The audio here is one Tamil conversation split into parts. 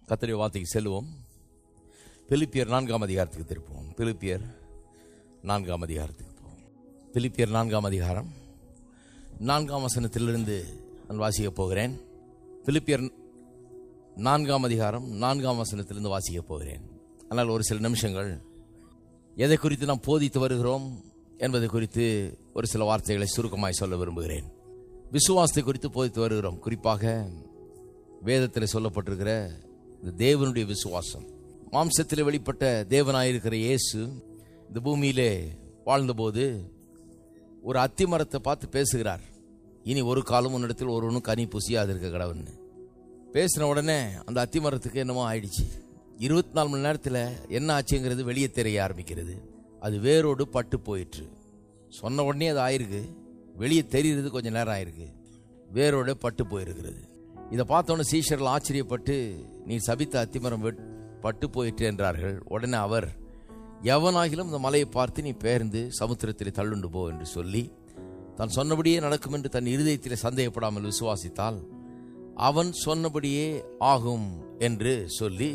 கர்த்தருடைய வார்த்தைக்கு செல்வோம். பிலிப்பியர் 4ஆம் அதிகாரத்துக்கு திருப்போம். பிலிப்பியர் 4ஆம் அதிகாரத்துக்கு போவோம். பிலிப்பியர் 4ஆம் அதிகாரம் 4ஆம் வசனத்திலிருந்து நான் வாசிக்கப் போகிறேன். பிலிப்பியர் 4ஆம் அதிகாரம் 4ஆம் வசனத்திலிருந்து வாசிக்கப் போகிறேன். ஆனால் ஒரு சில நிமிஷங்கள் எதை குறித்து நாம் போதித்து வருகிறோம் என்பதை குறித்து ஒரு சில வார்த்தைகளை சுருக்கமாய் சொல்ல விரும்புகிறேன். விசுவாசத்தை குறித்து போதித்து வருகிறோம். குறிப்பாக வேதத்தில் சொல்லப்பட்டிருக்கிற இந்த தேவனுடைய விசுவாசம். மாம்சத்தில் வெளிப்பட்ட தேவனாயிருக்கிற இயேசு இந்த பூமியிலே வாழ்ந்தபோது ஒரு அத்தி மரத்தை பார்த்து பேசுகிறார். இனி ஒரு காலம் உன்னிடத்தில் ஒருவனும் கனி புசியாது இருக்க கடவுள்னு பேசின உடனே அந்த அத்தி மரத்துக்கு என்னமோ ஆயிடுச்சு. 24 மணி நேரத்தில் என்ன ஆச்சுங்கிறது வெளியே தெரிய ஆரம்பிக்கிறது. அது வேரோடு பட்டு போயிற்று. சொன்ன உடனே அது ஆயிருக்கு, வெளியே தெரிகிறது கொஞ்சம் நேரம் ஆயிருக்கு, வேரோடு பட்டு போயிருக்கிறது. இதை பார்த்தோன்னே சீஷர்கள் ஆச்சரியப்பட்டு, நீ சபித்த அத்திமரம் பட்டு போயிற்று என்றார்கள். உடனே அவர், எவனாகிலும் இந்த மலையை பார்த்து நீ பெயர்ந்து சமுத்திரத்தில் தள்ளுண்டு போ என்று சொல்லி, தான் சொன்னபடியே நடக்கும் என்று தன் இருதயத்தில் சந்தேகப்படாமல் விசுவாசித்தால் அவன் சொன்னபடியே ஆகும் என்று சொல்லி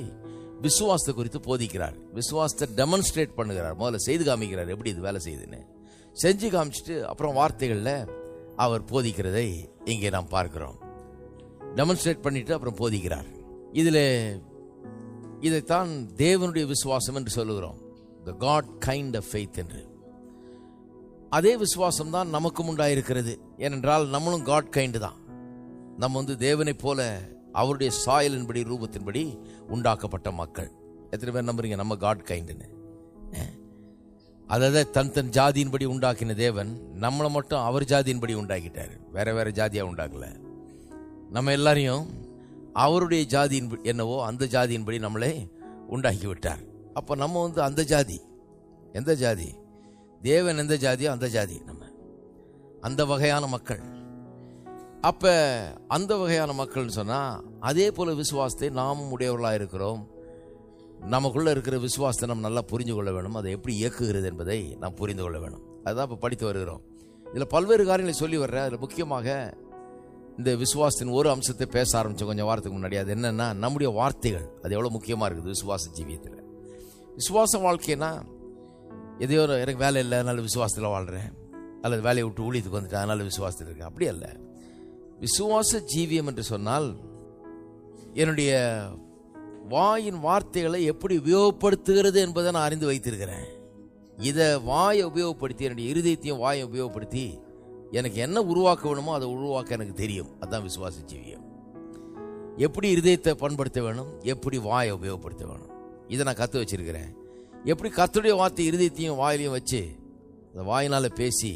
விசுவாசத்தை குறித்து போதிக்கிறார். விசுவாசத்தை டெமான்ஸ்ட்ரேட் பண்ணுகிறார். முதல்ல செய்து காமிக்கிறார், எப்படி இது வேலை செய்யுதுன்னு செஞ்சு காமிச்சிட்டு அப்புறம் வார்த்தைகளில் அவர் போதிக்கிறதை இங்கே நாம் பார்க்கிறோம். டெமான்ஸ்ட்ரேட் பண்ணிட்டு அப்புறம் போதிக்கிறார். இதைத்தான் தேவனுடைய விசுவாசம் என்று சொல்லுகிறோம். The God kind of faith என்று. அதே விசுவாசம் தான் நமக்கும் உண்டாயிருக்கிறது. ஏனென்றால் நம்மளும் God kind தான். நம்ம தேவனை போல அவருடைய சாயலின்படி ரூபத்தின்படி உண்டாக்கப்பட்ட மக்கள். எத்தனை பேர் நம்புறீங்க நம்ம God kindன்னு? அதாவது தன் ஜாதியின்படி உண்டாக்கின தேவன் நம்மளை மட்டும் அவர் ஜாதியின்படி உண்டாக்கிட்டார். வேற வேற ஜாதியா உண்டாக்கல. நம்ம எல்லாரையும் அவருடைய ஜாதியின் என்னவோ அந்த ஜாதியின்படி நம்மளை உண்டாக்கி விட்டார். அப்போ நம்ம அந்த ஜாதி. எந்த ஜாதி? தேவன் எந்த ஜாதியோ அந்த ஜாதி. நம்ம அந்த வகையான மக்கள். அப்ப அந்த வகையான மக்கள்னு சொன்னா அதே போல விசுவாசத்தை நாமும் உடையவர்களாக இருக்கிறோம். நமக்குள்ள இருக்கிற விசுவாசத்தை நம்ம நல்லா புரிந்து கொள்ள வேணும். அதை எப்படி இயக்குகிறது என்பதை நாம் புரிந்து கொள்ள வேணும். அதுதான் இப்போ படித்து வருகிறோம். இதில் பல்வேறு காரியங்களை சொல்லி வர்றேன். அதில் முக்கியமாக இந்த விசுவாசத்தின் ஒரு அம்சத்தை பேச ஆரம்பித்தோம் கொஞ்சம் வாரத்துக்கு முன்னாடி. அது என்னன்னா, நம்முடைய வார்த்தைகள். அது எவ்வளோ முக்கியமாக இருக்குது விசுவாச ஜீவியத்தில். விசுவாச வாழ்க்கைனா எதையோ எனக்கு வேலை இல்லை அதனால விசுவாசத்தில் வாழ்கிறேன், அல்லது வேலையை விட்டு ஊழியத்துக்கு வந்துட்டேன் அதனால விசுவாசத்தில் இருக்கேன், அப்படி அல்ல. விசுவாச ஜீவியம் என்று சொன்னால் என்னுடைய வாயின் வார்த்தைகளை எப்படி உபயோகப்படுத்துகிறது என்பதை நான் அறிந்து வைத்திருக்கிறேன். இதை வாயை உபயோகப்படுத்தி, என்னுடைய இருதயத்தையும் வாயை உபயோகப்படுத்தி எனக்கு என்ன உருவாக்க வேணுமோ அதை உருவாக்க எனக்கு தெரியும். அதுதான் விசுவாச ஜீவியம். எப்படி இருதயத்தை பண்படுத்த வேணும், எப்படி வாயை உபயோகப்படுத்த வேணும், இதை நான் கற்று வச்சிருக்கிறேன். எப்படி கர்த்தருடைய வார்த்தை இருதயத்தையும் வாயிலையும் வச்சு அந்த வாயினால பேசி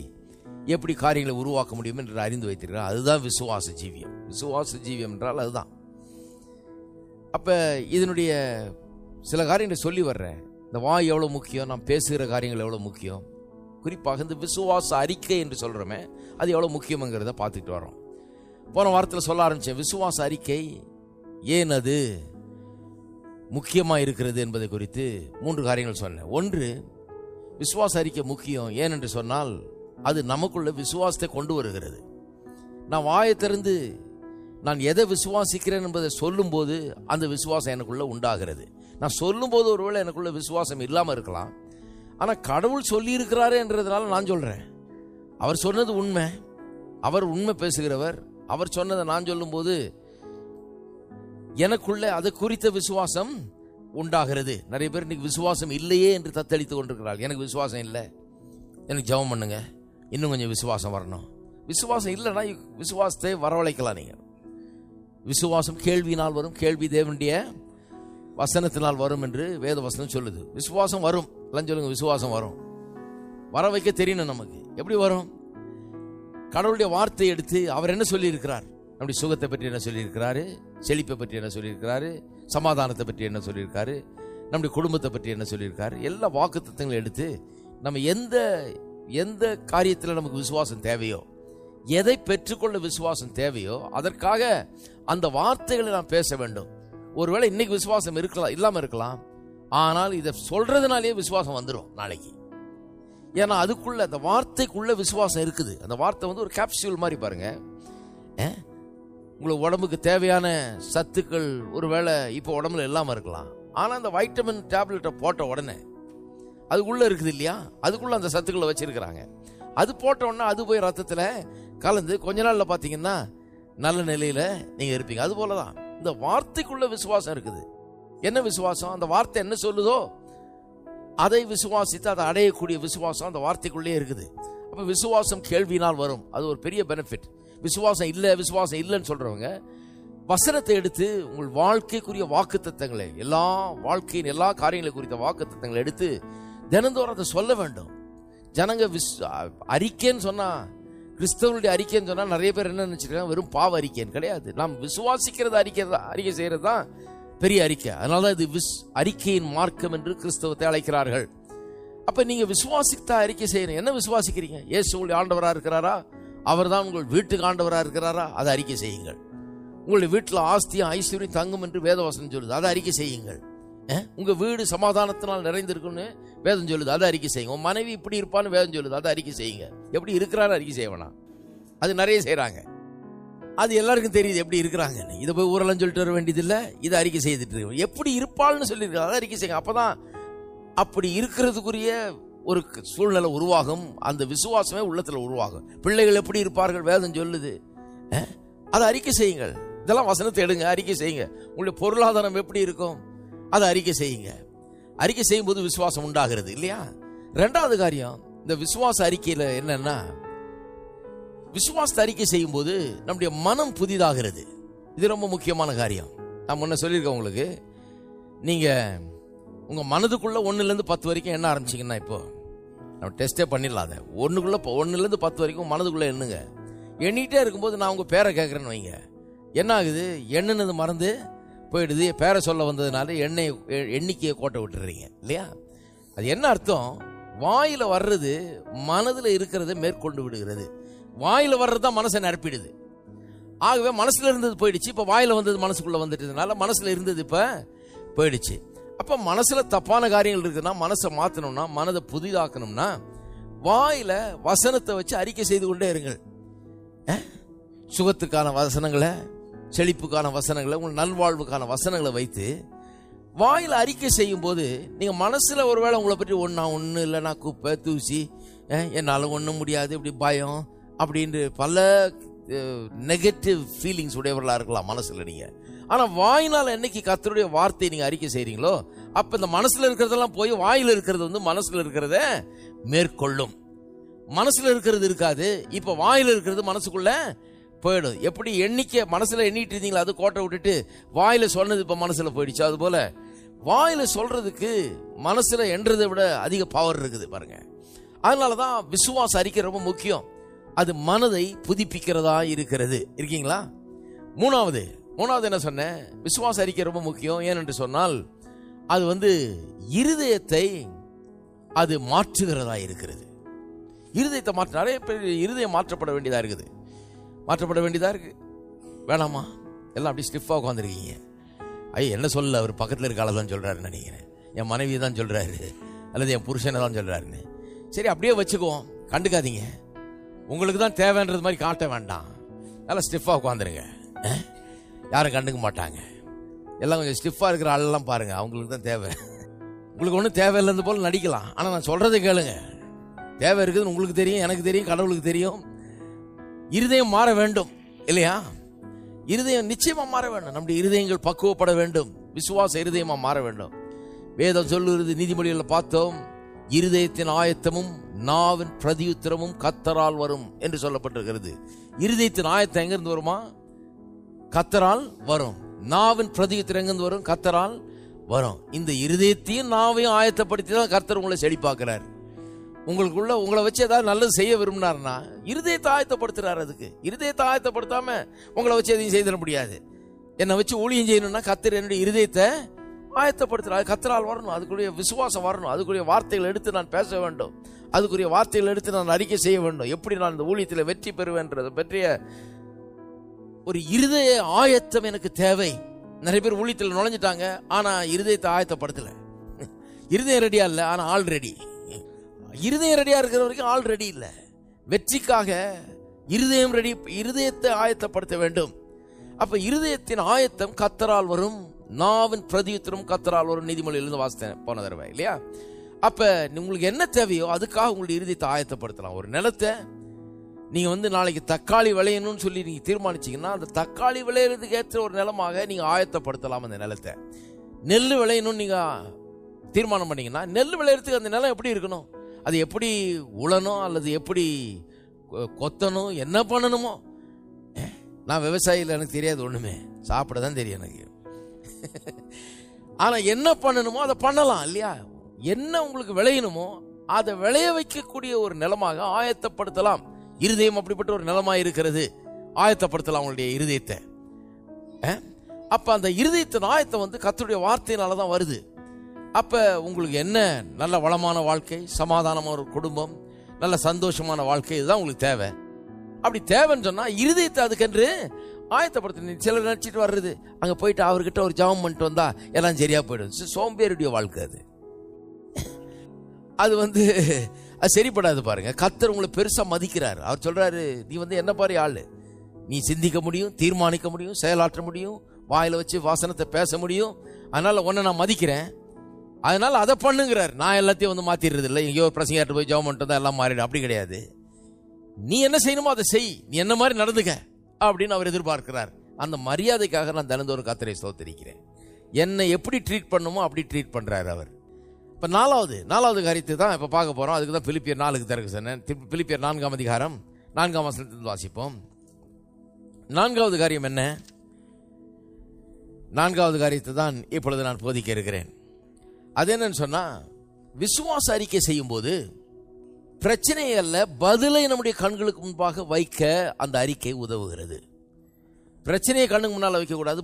எப்படி காரியங்களை உருவாக்க முடியும் என்று அறிந்து வைத்திருக்கிறேன். அதுதான் விசுவாச ஜீவியம். விசுவாச ஜீவியம் என்றால் அதுதான். அப்ப இதனுடைய சில காரியங்களை சொல்லி வர்றேன். இந்த வாய் எவ்வளவு முக்கியம், நாம் பேசுகிற காரியங்கள் எவ்வளவு முக்கியம், குறிப்பாக இந்த விசுவாச அறிக்கை என்று சொல்றோமே அது எவ்வளவு முக்கியங்கிறத பார்த்துக்கிட்டு வரோம். போன வாரத்தில் சொல்ல ஆரம்பிச்சேன். விசுவாச அறிக்கை ஏன் அது முக்கியமாக இருக்கிறது என்பதை குறித்து 3 காரியங்கள் சொன்னேன். ஒன்று, விசுவாச அறிக்கை முக்கியம் ஏனென்று சொன்னால் அது நமக்குள்ள விசுவாசத்தை கொண்டு வருகிறது. நான் வாயை திறந்து நான் எதை விசுவாசிக்கிறேன் என்பதை சொல்லும் போது அந்த விசுவாசம் எனக்குள்ள உண்டாகிறது. நான் சொல்லும் போது ஒருவேளை எனக்குள்ள விசுவாசம் இல்லாமல் இருக்கலாம். ஆனால் கடவுள் சொல்லி இருக்கிறாரே என்றதுனால நான் சொல்றேன். அவர் சொன்னது உண்மை, அவர் உண்மை பேசுகிறவர். அவர் சொன்னதை நான் சொல்லும் போது எனக்குள்ள அது குறித்த விசுவாசம் உண்டாகிறது. நிறைய பேர் இன்னைக்கு விசுவாசம் இல்லையே என்று தத்தளித்து கொண்டிருக்கிறார்கள். எனக்கு விசுவாசம் இல்லை, எனக்கு ஜெபம் பண்ணுங்க, இன்னும் கொஞ்சம் விசுவாசம் வரணும். விசுவாசம் இல்லைன்னா விசுவாசத்தை வரவழைக்கலாம். நீங்கள் விசுவாசம் கேள்வியினால் வரும், கேள்வி தேவனுடைய வசனத்தினால் வரும் என்று வேத வசனம் சொல்லுது. விசுவாசம் வரும், எல்லாம் சொல்லுங்க. விசுவாசம் வரும். வர வைக்க தெரியணும் நமக்கு. எப்படி வரும்? கடவுளுடைய வார்த்தை எடுத்து அவர் என்ன சொல்லி இருக்கிறார், நம்முடைய சுகத்தை பற்றி என்ன சொல்லியிருக்கிறாரு, செழிப்பை பற்றி என்ன சொல்லியிருக்கிறாரு, சமாதானத்தை பற்றி என்ன சொல்லியிருக்காரு, நம்முடைய குடும்பத்தை பற்றி என்ன சொல்லியிருக்காரு, எல்லா வாக்குத்தத்தங்களை எடுத்து நம்ம எந்த காரியத்தில் நமக்கு விசுவாசம் தேவையோ, எதை பெற்றுக்கொள்ள விசுவாசம் தேவையோ அதற்காக அந்த வார்த்தைகளை நாம் பேச வேண்டும். ஒருவேளை இன்னைக்கு விசுவாசம் இருக்கலாம், இல்லாமல் இருக்கலாம். ஆனால் இதை சொல்றதுனாலேயே விசுவாசம் வந்துடும் நாளைக்கு. ஏன்னா அதுக்குள்ள அந்த வார்த்தைக்குள்ள விசுவாசம் இருக்குது. அந்த வார்த்தை ஒரு கேப்சூல் மாதிரி பாருங்க. உங்களுக்கு உடம்புக்கு தேவையான சத்துக்கள் ஒருவேளை இப்போ உடம்புல இல்லாமல் இருக்கலாம். ஆனால் அந்த வைட்டமின் டேப்லெட்டை போட்ட உடனே அதுக்குள்ளே இருக்குது இல்லையா, அதுக்குள்ளே அந்த சத்துக்களை வச்சிருக்கிறாங்க. அது போட்ட உடனே அது போய் ரத்தத்தில் கலந்து கொஞ்ச நாளில் பார்த்தீங்கன்னா நல்ல நிலையில் நீங்கள் இருப்பீங்க. அது போல தான் இந்த வார்த்தைக்குள்ள விசுவாசம் இருக்குது. என்ன விசுவாசம்? அந்த வார்த்தை என்ன சொல்லுதோ அதை விசுவாசித்து அதை அடையக்கூடிய விசுவாசம் அந்த வார்த்தைக்குள்ளே இருக்குது. அப்போ விசுவாசம் கேள்வியினால் வரும். அது ஒரு பெரிய பெனிஃபிட். விசுவாசம் இல்லைன்னு சொல்றவங்க வசனத்தை எடுத்து உங்கள் வாழ்க்கைக்குரிய வாக்குத்தத்தங்களை, எல்லா வாழ்க்கையின் எல்லா காரியங்களை குறித்த வாக்குத்தத்தங்களை எடுத்து தினந்தோறும் அதை சொல்ல வேண்டும். ஜனங்க அறிக்கைன்னு சொன்னா, கிறிஸ்தவனுடைய அறிக்கைன்னு சொன்னா நிறைய பேர் என்ன நினைச்சிருக்காங்க, வெறும் பாவ அறிக்கைன்னு கிடையாது. நாம் விசுவாசிக்கிறது அறிக்கை செய்யறது தான் பெரிய அறிக்கை. அதனாலதான் இது அறிக்கையின் மார்க்கம் என்று கிறிஸ்தவத்தை அழைக்கிறார்கள். அப்ப நீங்க விசுவாசித்தா அறிக்கை செய்யணும். என்ன விசுவாசிக்கிறீங்க? இயேசு உங்களுடைய ஆண்டவரா இருக்கிறாரா? அவர் தான் உங்கள் வீட்டுக்கு ஆண்டவரா இருக்கிறாரா? அதை அறிக்கை செய்யுங்கள். உங்களுடைய வீட்டில் ஆஸ்தியும் ஐஸ்வர்யம் தங்கும் என்று வேதவசனம் சொல்லுது, அதை அறிக்கை செய்யுங்கள். உங்க வீடு சமாதானத்தினால் நிறைந்திருக்குன்னு வேதம் சொல்லுது, அதை அறிக்கை செய்யுங்க. உங்க மனைவி இப்படி இருப்பான்னு வேதம் சொல்லுது, அதை அறிக்கை செய்யுங்க. எப்படி இருக்கிறாரு அறிக்கை செய்ய வேணாம். அது நிறைய செய்யறாங்க, அது எல்லாருக்கும் தெரியுது எப்படி இருக்கிறாங்க. இதை போய் ஊரெல்லாம் சொல்லிட்டு வர வேண்டியதில்லை, இதை அறிக்கை செய்துட்டு இருக்கு. எப்படி இருப்பாள்னு சொல்லியிருக்காங்க, அதை அறிக்கை செய்யுங்க. அப்பதான் அப்படி இருக்கிறதுக்குரிய ஒரு சூழ்நிலை உருவாகும். அந்த விசுவாசமே உள்ளத்துல உருவாகும். பிள்ளைகள் எப்படி இருப்பார்கள் வேதம் சொல்லுது, அதை அறிக்கை செய்யுங்கள். இதெல்லாம் வசனத்தை எடுங்க, அறிக்கை செய்யுங்க. உங்களுடைய பொருளாதாரம் எப்படி இருக்கும், அதை அறிக்கை செய்யுங்க. அறிக்கை செய்யும் போது விசுவாசம் உண்டாகிறது இல்லையா? ரெண்டாவது காரியம், இந்த விசுவாச அறிக்கையில என்னன்னா, விசுவாச அறிக்கை செய்யும் போது நம்முடைய மனம் புதிதாகிறது. இது ரொம்ப முக்கியமான காரியம். நான் முன்ன சொல்லியிருக்கேன் உங்களுக்கு, நீங்க உங்க மனதுக்குள்ள 1-10 வரைக்கும் என்ன ஆரம்பிச்சீங்கன்னா, இப்போ நம்ம டெஸ்டே பண்ணிடலாம். அதை 1-10 வரைக்கும் மனதுக்குள்ள எண்ணுங்க. எண்ணிட்டே இருக்கும்போது நான் உங்க பேரை கேட்கறேன்னு வைங்க, என்ன ஆகுது? எண்ணுனது மறந்து போயிடுது. பேரை சொல்ல வந்ததுனால எண்ணிக்கையை கோட்டை விட்டுறீங்க இல்லையா? அது என்ன அர்த்தம்? வாயில வர்றது மனதுல இருக்கிறத மேற்கொண்டு விடுகிறது. வாயில வர்றது தான் மனசை நிரப்பிடுது. ஆகவே மனசுல இருந்தது போயிடுச்சு, இப்ப வாயில வந்தது மனசுக்குள்ள வந்துட்டதுனால மனசுல இருந்தது இப்ப போயிடுச்சு. அப்ப மனசுல தப்பான காரியங்கள் இருக்குன்னா, மனசை மாத்தணும்னா, மனதை புதிதாக்கணும்னா, வாயில வசனத்தை வச்சு அறிக்கை செய்து கொண்டே இருங்கள். சுகத்துக்கான வசனங்களை, செழிப்புக்கான வசனங்களை, உங்கள் நல்வாழ்வுக்கான வசனங்களை வைத்து வாயில அறிக்கை செய்யும் போது, நீங்க மனசுல ஒருவேளை உங்களை பற்றி ஒண்ணு இல்லைன்னா குப்பை தூசி, என்னால ஒண்ணும் முடியாது, இப்படி பயம் அப்படின்னு பல நெகட்டிவ் ஃபீலிங்ஸ் உடையவர்களா இருக்கலாம் மனசுல நீங்க. ஆனா வாயினால என்னைக்கு கர்த்தருடைய வார்த்தையை நீங்க அறிக்கை செய்றீங்களோ, அப்ப இந்த மனசுல இருக்கிறதெல்லாம் போய் வாயில இருக்கிறது மனசுல இருக்கிறத மேற்கொள்ளும். மனசுல இருக்கிறது இருக்காது, இப்ப வாயில இருக்கிறது மனசுக்குள்ள போயிடும். எப்படி எண்ணிக்கை மனசுல எண்ணிட்டு இருந்தீங்களா, அது கோட்டை விட்டுட்டு வாயில சொன்னது இப்ப மனசுல போயிடுச்சு. அது போல வாயில சொல்றதுக்கு மனசுல எண்றதை விட அதிக பவர் இருக்குது பாருங்க. அதனாலதான் விசுவாச அறிக்கை ரொம்ப முக்கியம். அது மனதை புதுப்பிக்கிறதா இருக்கிறது. இருக்கீங்களா? மூணாவது என்ன சொன்னேன்? விசுவாச அறிக்கை ரொம்ப முக்கியம். ஏனென்று சொன்னால் அது இருதயத்தை அது மாற்றுகிறதா இருக்கிறது. இருதயத்தை மாற்ற நிறைய பேர் இருதயம் மாற்றப்பட வேண்டியதா இருக்கு. வேணாமா? எல்லாம் அப்படி ஸ்டிஃபா உட்காந்துருக்கீங்க. என்ன சொல்ல, அவர் பக்கத்தில் இருக்க ஆளதான் சொல்றாருன்னு நினைக்கிறேன், என் மனைவி தான் சொல்றாரு அல்லது என் புருஷனை தான் சொல்றாருன்னு. சரி, அப்படியே வச்சுக்குவோம், கண்டுக்காதீங்க. உங்களுக்கு தான் தேவைன்றது மாதிரி காட்ட வேண்டாம். நல்லா ஸ்டிஃபா உட்காந்துருங்க, யாரும் கண்டுக்க மாட்டாங்க. எல்லாம் கொஞ்சம் ஸ்டிஃபா இருக்கிற ஆளெல்லாம் பாருங்க, அவங்களுக்கு தான் தேவை. உங்களுக்கு ஒன்றும் தேவையில்லை போல நடிக்கலாம், ஆனால் நான் சொல்றதை கேளுங்க. தேவை இருக்குதுன்னு உங்களுக்கு தெரியும், எனக்கு தெரியும், கடவுளுக்கு தெரியும். இருதயம் மாற வேண்டும் இல்லையா? இருதயம் நிச்சயமா மாற வேண்டும். நம்முடைய இருதயங்கள் பக்குவப்பட வேண்டும். விசுவாச இருதயமா மாற வேண்டும். வேதம் சொல்லுகிறது, நீதிமொழிகளில் பார்த்தோம், இருதயத்தின் ஆயத்தமும் நாவின் பிரதியுத்தரமும் கர்த்தரால் வரும் என்று சொல்லப்பட்டிருக்கிறது. இருதயத்தின் ஆயத்தம் எங்கிருந்து வருமா? கர்த்தரால் வரும். நாவின் பிரதியுத்தரம் எங்கிருந்து வரும்? கர்த்தரால் வரும். இந்த இருதயத்தையும் நாவையும் ஆயத்தப்படுத்தி தான் கர்த்தர் உங்களை செழிப்பாக்குறார். உங்களை வச்சு ஏதாவது நல்லது செய்ய விரும்பினார்னா இருதயத்தை ஆயத்தப்படுத்துறாரு. அதுக்கு இருதயத்தை ஆயத்தப்படுத்தாம உங்களை வச்சு எதையும் செய்திட முடியாது. என்னை வச்சு ஊழியம் செய்யணும்னா கர்த்தர் என்னுடைய இருதயத்தை ஆயத்தப்படுத்துறாரு. கர்த்தரால் வரணும், அதுக்குரிய விசுவாசம் வரணும், அதுக்குரிய வார்த்தைகள் எடுத்து நான் பேச வேண்டும், அதுக்குரிய வார்த்தைகள் எடுத்து நான் அறிக்கை செய்ய வேண்டும். எப்படி நான் இந்த ஊழியத்தில் வெற்றி பெறுவேன்றதை பற்றிய ஒரு இருதய ஆயத்தம் எனக்கு தேவை. நிறைய பேர் ஊழியத்தில் நுழைஞ்சிட்டாங்க, ஆனா இருதயத்தை ஆயத்தப்படுத்தல. இருதயம் ரெடியா இல்ல, ஆனா ஆல் ரெடி. இருதயம் ரெடியா இருக்கிற வரைக்கும் ஆல் ரெடி இல்ல. வெற்றிக்காக இருதயம் ரெடி, இருதயத்தை ஆயத்தப்படுத்த வேண்டும். அப்ப இருதயத்தின் ஆயத்தம் கர்த்தரால் வரும், நாவின் பிரதியுத்தரம் கர்த்தரால் வரும். நீதிமொழியிலிருந்து வாசித்தேன் போன தடவை இல்லையா? அப்ப உங்களுக்கு என்ன தேவையோ அதுக்காக உங்களுடைய இருதயத்தை ஆயத்தப்படுத்தலாம். ஒரு நிலத்தை நீங்க நாளைக்கு தக்காளி விளையணும்னு சொல்லி நீங்க தீர்மானிச்சீங்கன்னா அந்த தக்காளி விளையிறதுக்கு ஏற்ற ஒரு நிலமாக நீங்க ஆயத்தப்படுத்தலாம் அந்த நிலத்தை. நெல் விளையணும்னு நீங்க தீர்மானம் பண்ணீங்கன்னா நெல் விளையிறதுக்கு அந்த நிலம் எப்படி இருக்கணும், அது எப்படி உழணும் அல்லது எப்படி கொத்தணும், என்ன பண்ணணுமோ. நான் விவசாயியில் எனக்கு தெரியாது ஒண்ணுமே, சாப்பிட தான் தெரியும் எனக்கு. ஆனா என்ன பண்ணணுமோ அதை பண்ணலாம் இல்லையா? என்ன உங்களுக்கு விளையணுமோ அதை விளைய வைக்கக்கூடிய ஒரு நிலமாக ஆயத்தப்படுத்தலாம். இருதயம் அப்படிப்பட்ட ஒரு நிலமாக இருக்கிறது. ஆயத்தப்படுத்தலாம் உங்களுடைய இருதயத்தை. அப்ப அந்த இருதயத்தின் ஆயத்தம் கர்த்தருடைய வார்த்தையினாலதான் வருது. அப்ப உங்களுக்கு என்ன நல்ல வளமான வாழ்க்கை, சமாதானமான ஒரு குடும்பம், நல்ல சந்தோஷமான வாழ்க்கை, இதுதான் உங்களுக்கு தேவை. அப்படி தேவைன்னு சொன்னா இருதயத்தை அதுக்கென்று ஆயத்தப்படுத்த. சிலர் நினைச்சிட்டு வர்றது அங்க போயிட்டு அவர்கிட்ட ஒரு ஜெபம் பண்ணிட்டு வந்தா எல்லாம் சரியா போயிடும். சோம்பேறியுடைய வாழ்க்கை அது. அது சரிப்படாது. பாருங்க, கர்த்தர் உங்களை பெருசா மதிக்கிறார். அவர் சொல்றாரு, நீ என்ன பாரு ஆளு, நீ சிந்திக்க முடியும், தீர்மானிக்க முடியும், செயலாற்ற முடியும், வாயில வச்சு வாசனத்தை பேச முடியும், அதனால உன்னை நான் மதிக்கிறேன், அதனால அதை பண்ணுங்கிறார். நான் எல்லாத்தையும் மாத்திடுறது இல்லை. எங்கேயோ பிரசங்கிட்டு போய் ஜெபம் பண்ணிட்டு தான் எல்லாம் மாறிடும், அப்படி கிடையாது. நீ என்ன செய்யணுமோ அதை செய், நீ என்ன மாதிரி நடந்துக்க அப்படின்னு அவர் எதிர்பார்க்கிறார். அந்த மரியாதைக்காக நான் தினந்தோறும் கர்த்தரை ஸ்தோத்திரிக்கிறேன். என்னை எப்படி ட்ரீட் பண்ணுமோ அப்படி ட்ரீட் பண்றாரு அவர். இப்ப நாலாவது காரியத்தை தான் இப்ப பார்க்க போறோம். அதுக்கு தான் பிலிப்பியர் 4 திறக்க சொன்னேன். பிலிப்பியர் 4ஆம் அதிகாரம் 4ஆம் வசனத்திலிருந்து வாசிப்போம். 4வது காரியம் என்ன? 4வது காரியத்தை தான் இப்பொழுது நான் போதிக்க இருக்கிறேன். அது என்னன்னு சொன்னா, விசுவாச அறிக்கை செய்யும் போது பிரச்சனை அல்ல, பதிலை நம்முடைய கண்களுக்கு முன்பாக வைக்க அந்த அறிக்கை உதவுகிறது. பிரச்சனையை கண்ணுக்கு முன்னால வைக்க கூடாது,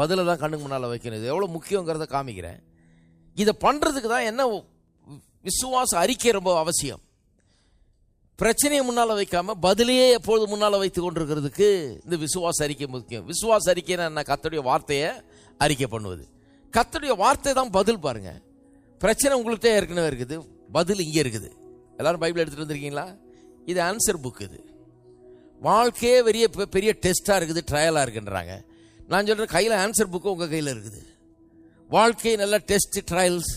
பதில தான் கண்ணுக்கு முன்னால வைக்கணும். இது எவ்வளவு முக்கியங்கிறத காமிக்கிறேன். இதை பண்றதுக்கு தான் என்ன விசுவாச அறிக்கை ரொம்ப அவசியம். பிரச்சனையை முன்னால வைக்காம பதிலையே எப்பொழுது முன்னால வைத்துக் கொண்டிருக்கிறதுக்கு இந்த விசுவாச அறிக்கை முக்கியம். விசுவாச அறிக்கைன்னா என்ன? கர்த்தருடைய வார்த்தையை அறிக்கை பண்ணுவது. கர்த்தருடைய வார்த்தை தான் பதில். பாருங்க, பிரச்சனை உங்கள்கிட்ட ஏற்கனவே இருக்குது, பதில் இங்கே இருக்குது. எல்லாரும் பைபிள் எடுத்துட்டு வந்திருக்கீங்களா? இது ஆன்சர் புக். இது வாழ்க்கையே பெரிய டெஸ்டா இருக்குது, ட்ரையலா இருக்குன்றாங்க. நான் சொல்றேன், கையில் ஆன்சர் புக்கு உங்க கையில் இருக்குது. வாழ்க்கை நல்ல டெஸ்ட், ட்ரையல்ஸ்,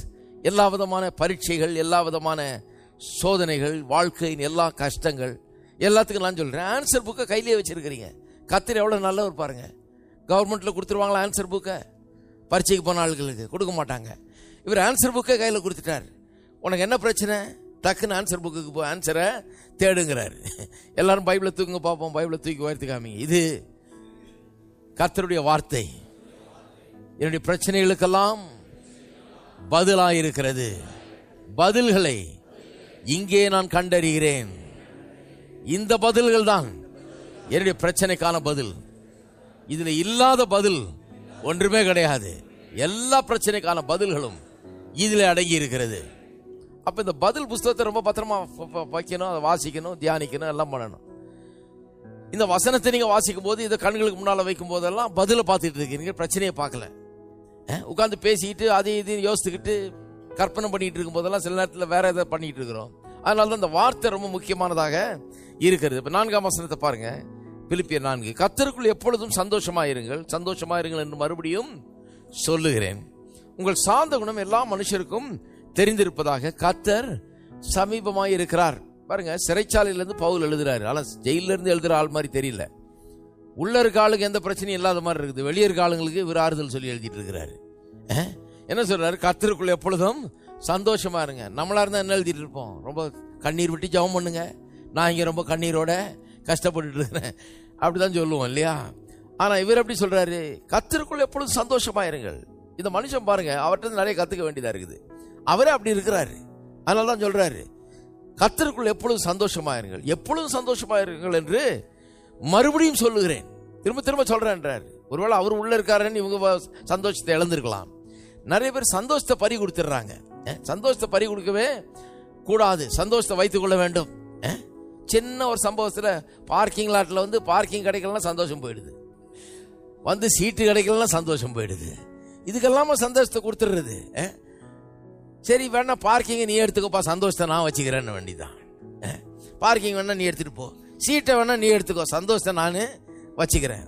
எல்லா விதமான பரீட்சைகள், எல்லா விதமான சோதனைகள், வாழ்க்கையின் எல்லா கஷ்டங்கள் எல்லாத்துக்கும் நான் சொல்றேன், ஆன்சர் புக்கை கையிலே வச்சிருக்கிறீங்க. கர்த்தர் எவ்வளவு நல்லவர் பாருங்க. கவர்மெண்ட்ல கொடுத்துருவாங்களா ஆன்சர் புக்கை? பரீட்சைக்கு போன ஆளுகளுக்கு கொடுக்க மாட்டாங்க. இவர் ஆன்சர் புக்கை கையில் கொடுத்துட்டார். உனக்கு என்ன பிரச்சனை? டக்குன்னு ஆன்சர் புக்குக்கு போ, ஆன்சரை தேடுங்கிறாரு. எல்லாரும் பைபிளை தூக்குங்க பார்ப்போம், பைபிளை தூக்கி உயர்த்தி காமிங்க. இது கர்த்தருடைய வார்த்தை. என்னுடைய பிரச்சனைகளுக்கெல்லாம் பதிலாயிருக்கிறது. பதில்களை இங்கே நான் கண்டறிகிறேன். இந்த பதில்கள் தான் என்னுடைய பிரச்சனைக்கான பதில். இதுல இல்லாத பதில் ஒன்றுமே கிடையாது. எல்லா பிரச்சனைக்கான பதில்களும் இதுல அடங்கி இருக்கிறது. அப்ப இந்த பதில் புஸ்தகத்தை ரொம்ப பத்திரமா வைக்கணும், அதை வாசிக்கணும், தியானிக்கணும், எல்லாம் பண்ணணும். இந்த வசனத்தை நீங்க வாசிக்கும் போது, இதை கண்களுக்கு முன்னால வைக்கும் போதெல்லாம் பதில பார்த்துட்டு இருக்கீங்க, பிரச்சனையை பார்க்கல. உட்காந்து பேசிக்கிட்டு அதை இதையும் யோசித்துக்கிட்டு கற்பனை பண்ணிட்டு இருக்கும் போதெல்லாம் சில நேரத்தில் வேற எதை பண்ணிட்டு இருக்கிறோம். அதனால தான் இந்த வார்த்தை ரொம்ப முக்கியமானதாக இருக்கிறது. இப்ப 4ஆம் வசனத்தை பாருங்க, பிலிப்பியர் 4. கர்த்தருக்குள் எப்பொழுதும் சந்தோஷமாயிருங்கள், சந்தோஷமாயிருங்கள் என்று மறுபடியும் சொல்லுகிறேன். உங்கள் சார்ந்த குணம் எல்லா மனுஷருக்கும் தெரிந்திருப்பதாக கர்த்தர் சமீபமாய் இருக்கிறார். பாருங்க, சிறைச்சாலையிலிருந்து பவுல் எழுதுறாரு. ஆனா ஜெயில இருந்து எழுதுற ஆள் மாதிரி தெரியல. உள்ள இருக்க ஆளுக்கு எந்த பிரச்சனையும் இல்லாத மாதிரி இருக்குது. வெளியே இருக்க ஆளுங்களுக்கு இவர் ஆறுதல் சொல்லி எழுதிட்டு இருக்கிறாரு. என்ன சொல்றாரு? கர்த்தருக்குள்ள எப்பொழுதும் சந்தோஷமா இருங்க. நம்மளா இருந்தா என்ன எழுதிட்டு இருப்போம்? ரொம்ப கண்ணீர் விட்டு ஜெபம் பண்ணுங்க, நான் இங்க ரொம்ப கண்ணீரோட கஷ்டப்பட்டு இருக்கிறேன், அப்படிதான் சொல்லுவோம் இல்லையா? ஆனா இவர் எப்படி சொல்றாரு? கர்த்தருக்குள்ள எப்பொழுதும் சந்தோஷமா இருங்கள். இந்த மனுஷன் பாருங்க, அவர்கிட்ட நிறைய கத்துக்க வேண்டியதா இருக்குது. அவரே அப்படி இருக்கிறாரு. அதனாலதான் சொல்றாரு, கர்த்தருக்குள்ள எப்பொழுதும் சந்தோஷமா இருங்கள், எப்பொழுதும் சந்தோஷமா இருங்கள் என்று மறுபடியும் சொல்லுகிறேன். திரும்ப திரும்ப சொல்றேன்றாரு. ஒருவேளை அவர் உள்ள இருக்காருன்னு இவங்க சந்தோஷத்தை இழந்திருக்கலாம். நிறைய பேர் சந்தோஷத்தை பறி கொடுத்துடுறாங்க. சந்தோஷத்தை பறி கொடுக்கவே கூடாது, சந்தோஷத்தை வைத்துக் கொள்ள வேண்டும். சின்ன ஒரு சம்பவத்துல பார்க்கிங் லாட்ல பார்க்கிங் கிடைக்கலாம் சந்தோஷம் போயிடுது, சீட்டு கிடைக்கலாம் சந்தோஷம் போயிடுது. இதுக்கெல்லாம சந்தோஷத்தை கொடுத்துடுறது. சரி வேணா பார்க்கிங் நீ எடுத்துக்கோப்பா, சந்தோஷத்தை நான் வச்சுக்கிறேன்னு வேண்டிதான். பார்க்கிங் வேணா நீ எடுத்துட்டு போ, சீட்டை வேணா நீ எடுத்துக்கோ, சந்தோஷத்தை நான் வச்சுக்கிறேன்.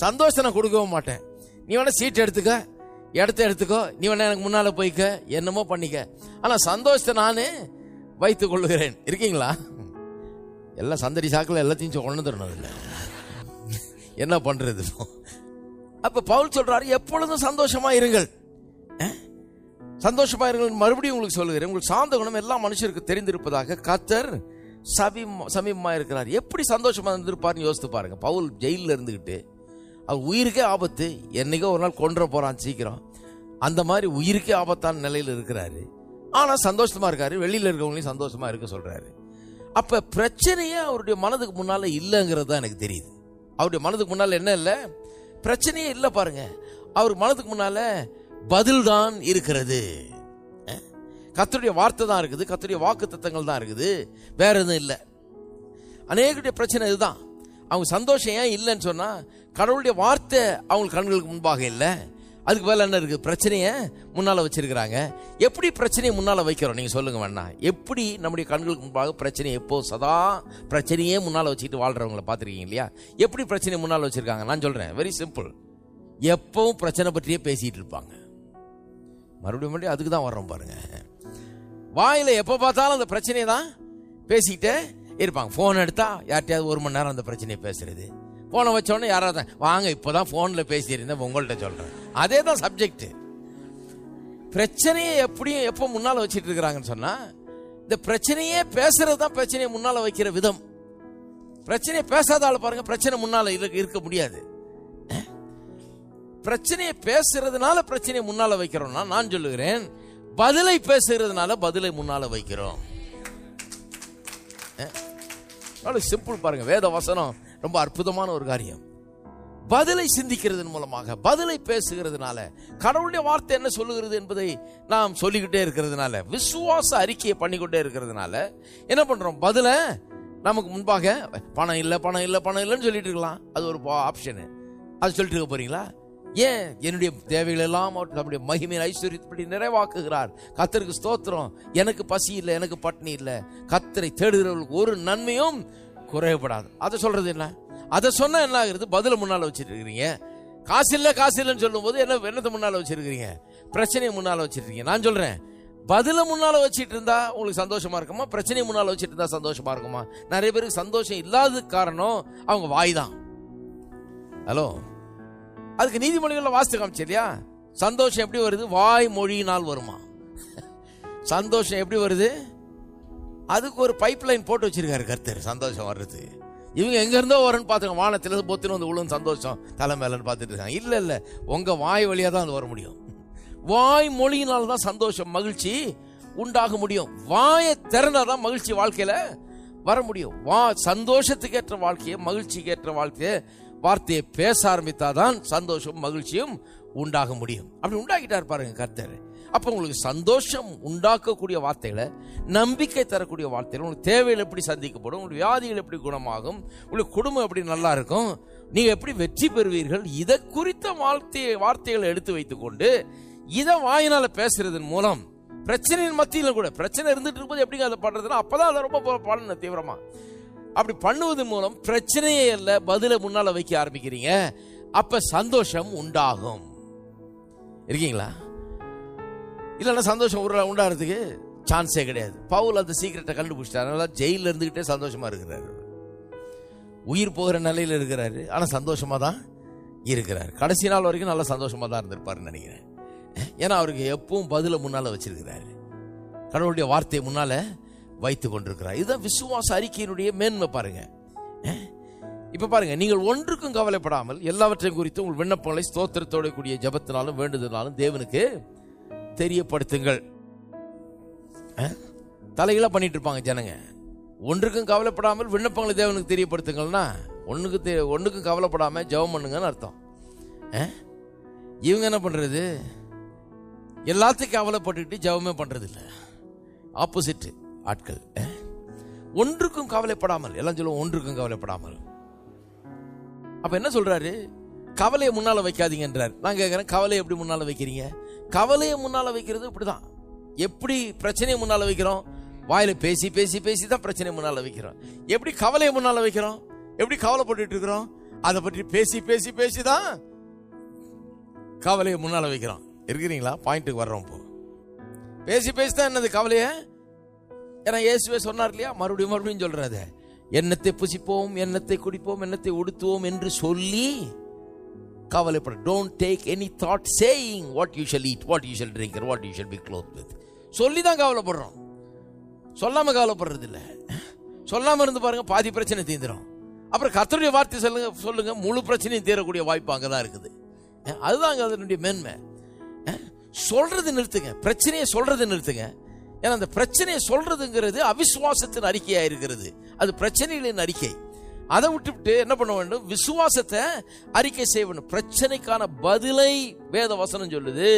சந்தோஷத்தை நான் கொடுக்கவும் மாட்டேன். நீ வேணா சீட் எடுத்துக்க, இடத்த எடுத்துக்கோ, நீ வேணா எனக்கு முன்னால போய்க்க, என்னமோ பண்ணிக்க, ஆனா சந்தோஷத்தை நானே வைத்துக் கொள்ளுகிறேன். இருக்கீங்களா? எல்லாம் சந்தடி சாக்கில் எல்லாத்தையும் கொண்டு தரணும். இல்லை என்ன பண்றது? அப்ப பவுல் சொல்றாரு, எப்பொழுதும் சந்தோஷமா இருங்கள், சந்தோஷமா இருங்கள். மறுபடியும் உங்களுக்கு சொல்லுகிறேன், உங்களுக்கு சாந்த குணம் எல்லா மனுஷருக்கு தெரிந்திருப்பதாக கர்த்தர் சமீபமா இருக்கிறார். எப்படி சந்தோஷமா இருந்திருப்பாருன்னு யோசித்து பாருங்க. பவுல் ஜெயிலில் இருந்துகிட்டு அவர் உயிருக்கே ஆபத்து, என்னைக்கோ ஒரு நாள் கொன்ற போறான் சீக்கிரம், அந்த மாதிரி உயிருக்கே ஆபத்தான நிலையில் இருக்கிறாரு. ஆனா சந்தோஷமா இருக்காரு. வெளியில இருக்கவங்களையும் சந்தோஷமா இருக்க சொல்றாரு. அப்ப பிரச்சனையே அவருடைய மனதுக்கு முன்னால இல்லைங்கிறது தான் எனக்கு தெரியுது. அவருடைய மனதுக்கு முன்னால என்ன இல்லை? பிரச்சனையே இல்லை. பாருங்க, அவர் மனதுக்கு முன்னால பதில் தான் இருக்கிறது. கர்த்தருடைய வார்த்தை தான் இருக்குது, கர்த்தருடைய வாக்குத்தத்தங்கள் தான் இருக்குது, வேற எதுவும் இல்லை. அநேகருடைய பிரச்சனை இதுதான். அவங்க சந்தோஷம் ஏன் இல்லைன்னு சொன்னா, கடவுளுடைய வார்த்தை அவங்க கண்களுக்கு முன்பாக இல்லை. அதுக்கு மேல என்ன இருக்கு? பிரச்சனையை முன்னால வச்சிருக்கிறாங்க. எப்படி பிரச்சனையை முன்னால வைக்கிறோம் நீங்க சொல்லுங்க வேணா? எப்படி நம்முடைய கண்களுக்கு முன்பாக பிரச்சனை, எப்போ சதா பிரச்சனையே முன்னால வச்சுக்கிட்டு வாழ்றவங்களை பார்த்துருக்கீங்க இல்லையா? எப்படி பிரச்சனையை முன்னால வச்சிருக்காங்க? நான் சொல்றேன், வெரி சிம்பிள். எப்பவும் பிரச்சனை பற்றியே பேசிட்டு இருப்பாங்க. மறுபடியும் அதுக்கு தான் வர்றோம் பாருங்க. வாயில எப்ப பார்த்தாலும் அந்த பிரச்சனையை தான் பேசிக்கிட்டே இருப்பாங்க. போன் எடுத்தா யார்கிட்டயாவது 1 மணி நேரம் அந்த பிரச்சனையை பேசுறது. போனை வச்சோடனே யாராவது வாங்க இப்பதான் போன்ல பேசியிருந்தேன் உங்கள்கிட்ட சொல்றேன், அதே தான் சப்ஜெக்ட். பிரச்சனையை எப்படியும் எப்போ முன்னால வச்சிட்டு இருக்கிறாங்கன்னு சொன்னா, இந்த பிரச்சனையே பேசுறது தான் பிரச்சனையை முன்னால வைக்கிற விதம். பிரச்சனையை பேசாத ஆள் பாருங்க, பிரச்சனை முன்னால இருக்க முடியாது. பிரச்சனையை பேசுறதுனால பிரச்சனையை முன்னால வைக்கிறோம்னா, நான் சொல்லுகிறேன், பதிலை பேசுறதுனால பதிலை முன்னால வைக்கிறோம். சிம்பிள் பாருங்க. வேத வசனம் ரொம்ப அற்புதமான ஒரு காரியம். பதிலை சிந்திக்கிறதன் மூலமாக, பதிலை பேசுகிறதுனால, கடவுளுடைய வார்த்தை என்ன சொல்லுகிறது என்பதை நாம் சொல்லிக்கிட்டே இருக்கிறதுனால, விசுவாச அறிக்கையை பண்ணிக்கொண்டே இருக்கிறதுனால என்ன பண்றோம்? பதில நமக்கு முன்பாக பணம் இல்லை பணம் இல்லை பணம் இல்லைன்னு சொல்லிட்டு இருக்கலாம். அது ஒரு ஆப்ஷன். அது சொல்லிட்டு இருக்க போறீங்களா? ஏன்? என்னுடைய தேவைகள் எல்லாம் நம்முடைய மகிமையின் ஐஸ்வர்யத்தை நிறைவாக்குகிறார். கர்த்தருக்கு ஸ்தோத்திரம். எனக்கு பசி இல்லை, எனக்கு பட்டினி இல்லை, கர்த்தரை தேடுகிறவர்களுக்கு ஒரு நன்மையும் குறையப்படாது. அதை சொல்றது என்ன? அதை சொன்னா என்ன ஆகுறது? பதில முன்னால வச்சிட்டு இருக்கிறீங்க. காசு இல்லை காசு இல்லைன்னு சொல்லும் போது என்னத்தை முன்னால வச்சிருக்கிறீங்க? பிரச்சனையை முன்னால வச்சிருக்கீங்க. நான் சொல்றேன், பதில முன்னால வச்சிட்டு இருந்தா உங்களுக்கு சந்தோஷமா இருக்குமா? பிரச்சனையை முன்னால வச்சிட்டு இருந்தா சந்தோஷமா இருக்குமா? நிறைய பேருக்கு சந்தோஷம் இல்லாததுக்கு காரணம் அவங்க வாய் தான். ஹலோ, அதுக்கு நீதிமொழிகள்ல வாஸ்து காமிச்சு இல்லையா? சந்தோஷம் எப்படி வருது? வாய் மொழியினால் வருமா? சந்தோஷம் எப்படி வருது? அதுக்கு ஒரு பைப் லைன் போட்டு வச்சிருக்காரு கர்த்தர். சந்தோஷம் வர்றது இவங்க எங்க இருந்தோ வரும்னு பாத்துங்க, வானத்திலிருந்து பொத்தின்னு வந்து விழுந்து சந்தோஷம் தலை மேலன்னு பார்த்துட்டு இருக்காங்க. இல்ல இல்ல, உங்க வாய் வழியா தான் அது வர முடியும். வாய் மொழியினால தான் சந்தோஷம் மகிழ்ச்சி உண்டாக முடியும். வாயை திறந்தாதான் மகிழ்ச்சி வாழ்க்கையில வர முடியும். சந்தோஷத்துக்கு ஏற்ற வாழ்க்கையை, மகிழ்ச்சிக்கு ஏற்ற வாழ்க்கையை, வார்த்தையை பேச ஆரம்பித்தாதான் சந்தோஷம் மகிழ்ச்சியும் உண்டாக முடியும். அப்படி உண்டாக்கிட்டார் பாருங்க கர்த்தர். அப்ப உங்களுக்கு சந்தோஷம் உண்டாக்கக்கூடிய வார்த்தைகளை, நம்பிக்கை தரக்கூடிய வார்த்தைகள், உங்களுக்கு தேவைகள் எப்படி சந்திக்கப்படும், உங்களுக்கு வியாதிகள் எப்படி குணமாகும், உங்களுக்கு குடும்பம் எப்படி நல்லா இருக்கும், நீங்க எப்படி வெற்றி பெறுவீர்கள், இதை குறித்த வார்த்தைகளை எடுத்து வைத்துக் கொண்டு இதை வாயினால பேசுறதன் மூலம், பிரச்சனையின் மத்தியில கூட பிரச்சனை இருந்துட்டு இருக்கும்போது எப்படிங்க அதை பண்றதுன்னா, அப்பதான் அதை ரொம்ப பண்ணணும் தீவிரமா. அப்படி பண்ணுவதன் மூலம் பிரச்சனையே இல்ல, பதில முன்னால வைக்க ஆரம்பிக்கிறீங்க. அப்ப சந்தோஷம் உண்டாகும். இருக்கீங்களா? இல்லைன்னா சந்தோஷம் உண்டாகிறதுக்கு சான்ஸே கிடையாது. பவுல் அந்த சீக்கிரட்டை கண்டுபிடிச்சிட்டாரு. அதனால ஜெயில இருந்துகிட்டே சந்தோஷமா இருக்கிறாரு. உயிர் போகிற நிலையில இருக்கிறாரு, ஆனா சந்தோஷமா தான் இருக்கிறார். கடைசி நாள் வரைக்கும் நல்ல சந்தோஷமா தான் இருந்திருப்பாருன்னு நினைக்கிறேன். ஏன்னா அவருக்கு எப்பவும் பதில முன்னால வச்சிருக்கிறாரு, கடவுளுடைய வார்த்தையை முன்னால வைத்துக் கொண்டிருக்கிறார். இதுதான் விசுவாச அறிக்கையினுடைய மேன்மை பாருங்க. இப்ப பாருங்க, நீங்கள் ஒன்றுக்கும் கவலைப்படாமல் எல்லாவற்றையும் குறித்து உங்கள் விண்ணப்பங்களை ஸ்தோத்திரத்தோட கூடிய ஜெபத்தினாலும் வேண்டுதலாலும் தேவனுக்கு தெரியப்படுத்துங்கள். தலைகளா பண்ணிட்டு இருப்பாங்க ஜனங்க. ஒன்றுக்கும் கவலைப்படாமல் விண்ணப்பங்களை தேவனுக்கு தெரியப்படுத்துங்கள்னா, ஒண்ணுக்கும் கவலைப்படாம ஜெபம் பண்ணுங்கன்னு அர்த்தம். இவங்க என்ன பண்றது? எல்லாத்துக்கும் கவலைப்பட்டுக்கிட்டு ஜெபமே பண்றது இல்லை. ஆப்போசிட் ஆட்கள். ஒன்றுக்கும் கவலைப்படாமல், எல்லாம் சொல்லுவோம் ஒன்றுக்கும் கவலைப்படாமல். அப்ப என்ன சொல்றாரு? கவலையை முன்னால வைக்காதீங்கன்றார். நான் கேட்கிறேன், கவலையை எப்படி முன்னால வைக்கிறீங்க? கவலையை முன்னால வைக்கிறது இப்படிதான். எப்படி பிரச்சனையை முன்னால வைக்கிறோம்? வாயில பேசி பேசி பேசி தான் பிரச்சனையை முன்னால வைக்கிறோம். எப்படி கவலையை முன்னால வைக்கிறோம்? எப்படி கவலைப்பட்டு இருக்கிறோம்? அதை பற்றி பேசி பேசி பேசிதான் கவலையை முன்னால வைக்கிறோம். இருக்கிறீங்களா? பாயிண்ட்டுக்கு வர்றோம். இப்போ பேசி பேசிதான் என்னது கவலைய? ஏன்னா இயேசுவே சொன்னார் இல்லையா, மறுபடியும் மறுபடியும் சொல்றாரு, எண்ணத்தை புசிப்போம், எண்ணத்தை குடிப்போம், எண்ணத்தை உடுத்துவோம் என்று சொல்லி கவலைப்பட. Don't take any thought saying what you shall eat, what you shall drink, or what you shall be clothed with. சொல்லி தான் கவலைப்படுறோம், சொல்லாம கவலைப்படுறது இல்லை. சொல்லாம இருந்து பாருங்க, பாதி பிரச்சனை தீந்துரும். அப்புறம் கர்த்தருடைய வார்த்தை சொல்லுங்க, முழு பிரச்சனையும் தீரக்கூடிய வாய்ப்பு அங்கதான் இருக்குது. அதுதான் அதனுடைய மேன்மை. சொல்றது நிறுத்துங்க, பிரச்சனையை சொல்றது நிறுத்துங்க. ஏன்னா அந்த பிரச்சனையை சொல்றதுங்கிறது அவிசுவாசத்தின் அறிக்கையா இருக்கிறது. அது பிரச்சனைகளின் அறிக்கை. அதை விட்டுவிட்டு என்ன பண்ண வேண்டும்? விசுவாசத்தை அறிக்கை செய்ய வேண்டும். பிரச்சனைக்கான பதிலை வேத வசனம் சொல்லுது.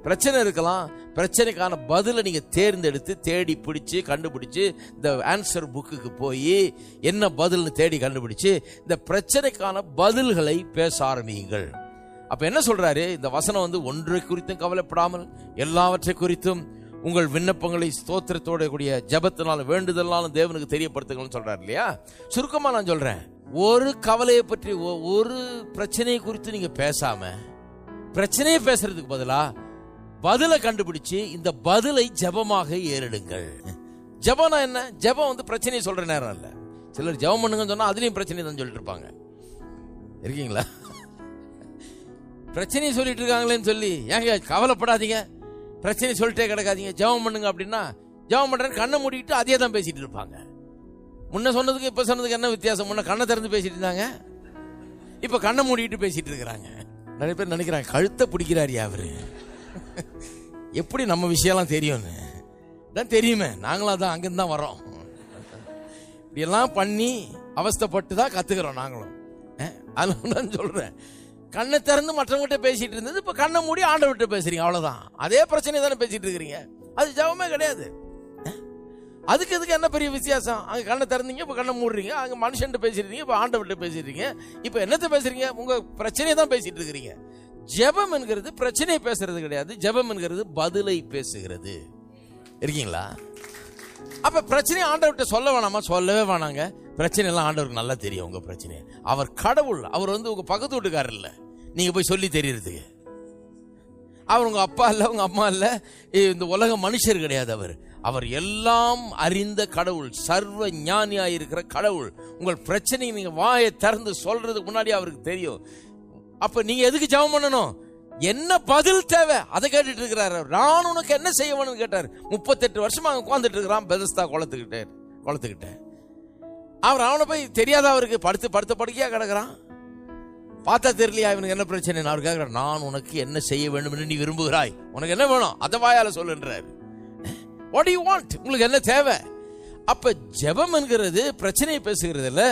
பிரச்சனை இருக்கலாம், பிரச்சனைக்கான பதிலை நீங்க தேர்ந்தெடுத்து தேடி பிடிச்சு கண்டுபிடிச்சு இந்த ஆன்சர் புக்குக்கு போய் என்ன பதில்னு தேடி கண்டுபிடிச்சு இந்த பிரச்சனைக்கான பதில்களை பேச ஆரம்பியுங்கள். அப்ப என்ன சொல்றாரு இந்த வசனம்? ஒன்றை குறித்தும் கவலைப்படாமல் எல்லாவற்றை குறித்தும் உங்கள் விண்ணப்பங்களை ஸ்தோத்திரத்தோட கூடிய ஜபத்தினாலும் வேண்டுதலாலும் தேவனுக்கு தெரியப்படுத்துங்கள்னு சொல்றாரு இல்லையா. சுருக்கமா நான் சொல்றேன், ஒரு கவலையை பற்றி ஒரு பிரச்சனையை குறித்து நீங்க பேசாம பிரச்சனையை பேசுறதுக்கு பதிலா பதிலை கண்டுபிடிச்சு இந்த பதிலை ஜபமாக ஏறிடுங்கள். ஜபம்னா என்ன? ஜபம் பிரச்சனையை சொல்ற நேரம் இல்ல. சிலர் ஜபம் பண்ணுங்கன்னு சொன்னா அதுலயும் பிரச்சனை தான் சொல்லிட்டு இருப்பாங்க. இருக்கீங்களா? பிரச்சனையை சொல்லிட்டு இருக்காங்களேன்னு சொல்லி ஏங்க கவலைப்படாதீங்க, பிரச்சனை சொல்லிட்டே கிடக்காதீங்க, ஜெபம் பண்ணுங்க அப்படின்னா ஜெபம் பண்றேன்னு கண்ணை மூடிட்டு அதே தான் பேசிட்டு இருப்பாங்க. முன்ன சொன்னதுக்கு இப்ப சொன்னதுக்கு என்ன வித்தியாசம்? முன்ன கண்ணை திறந்து பேசிட்டு இருந்தாங்க, இப்ப கண்ணை மூடிட்டு பேசிட்டு இருக்கிறாங்க. நிறைய பேர் நினைக்கிறாங்க கழுத்தை பிடிக்கிறாரு அவரு, எப்படி நம்ம விஷயம்லாம் தெரியும்னு. தான் தெரியுமே, நாங்களும் தான் அங்கிருந்து தான் வரோம். இப்படி எல்லாம் பண்ணி அவஸ்தைப்பட்டு தான் கத்துக்கிறோம் நாங்களும். அதனால சொல்றேன், கண்ணை திறந்து மற்றவங்கிட்ட பேசிட்டு இருந்தது இப்ப கண்ணை மூடி ஆண்டவர்கிட்ட பேசுறீங்க, அவ்வளவுதான். அதே பிரச்சனை தானே பேசிட்டு இருக்கிறீங்க, அது ஜெபமே கிடையாது. அதுக்கு என்ன பெரிய வித்தியாசம்? அங்க கண்ணை திறந்தீங்க, இப்ப கண்ணை மூடுறீங்க. அங்க மனுஷன் பேசிருக்கீங்க, இப்ப ஆண்டவர்கிட்ட பேசிருக்கீங்க. இப்ப என்னத்தை பேசுறீங்க? உங்க பிரச்சனையை தான் பேசிட்டு இருக்கிறீங்க. ஜெபம் என்கிறது பிரச்சனையை பேசுறது கிடையாது, ஜெபம் என்கிறது பதிலை பேசுகிறது. இருக்கீங்களா? அப்ப பிரச்சனை ஆண்டவர்கிட்ட சொல்ல வேணாமா? சொல்லவே வேணாங்க. பிரச்சனை எல்லாம் ஆண்டவருக்கு நல்லா தெரியும். உங்க பிரச்சனை அவர் கடவுள், அவர் உங்க பக்கத்து வீட்டுக்காரர் இல்ல, நீங்க போய் சொல்லி தெரியறதுக்கு. அவர் உங்க அப்பா இல்ல, உங்க அம்மா இல்ல, இந்த உலக மனுஷர் கிடையாது. அவர் எல்லாம் அறிந்த கடவுள், சர்வ ஞானியா இருக்கிற கடவுள். உங்கள் பிரச்சனை நீங்க வாயை திறந்து சொல்றதுக்கு முன்னாடி அவருக்கு தெரியும். அப்ப நீங்க எதுக்கு ஜெபம் பண்ணணும்? என்ன பதில் தேவை அதை கேட்டுட்டு இருக்கிறாரு. நான் உனக்கு என்ன செய்ய வேணும்னு கேட்டார். 38 வருஷமா அங்க உட்கார்ந்துட்டு இருக்கிறான் பெதஸ்தா குளத்துக்கிட்ட. அவர் அவனை போய் தெரியாத அவருக்கு படுத்த படுக்கையா கிடக்குறான். பார்த்தா தெரியலையா இவனுக்கு என்ன பிரச்சனை? அவர் கேட்கிறார், நான் உனக்கு என்ன செய்ய வேண்டும் என்று நீ விரும்புகிறாய்? உனக்கு என்ன வேணும் அதை வாயால சொல்லுன்றாரு. What do you want? உங்களுக்கு என்ன தேவை? அப்ப ஜெபம் என்கிறது பிரச்சனையை பேசுகிறது இல்ல.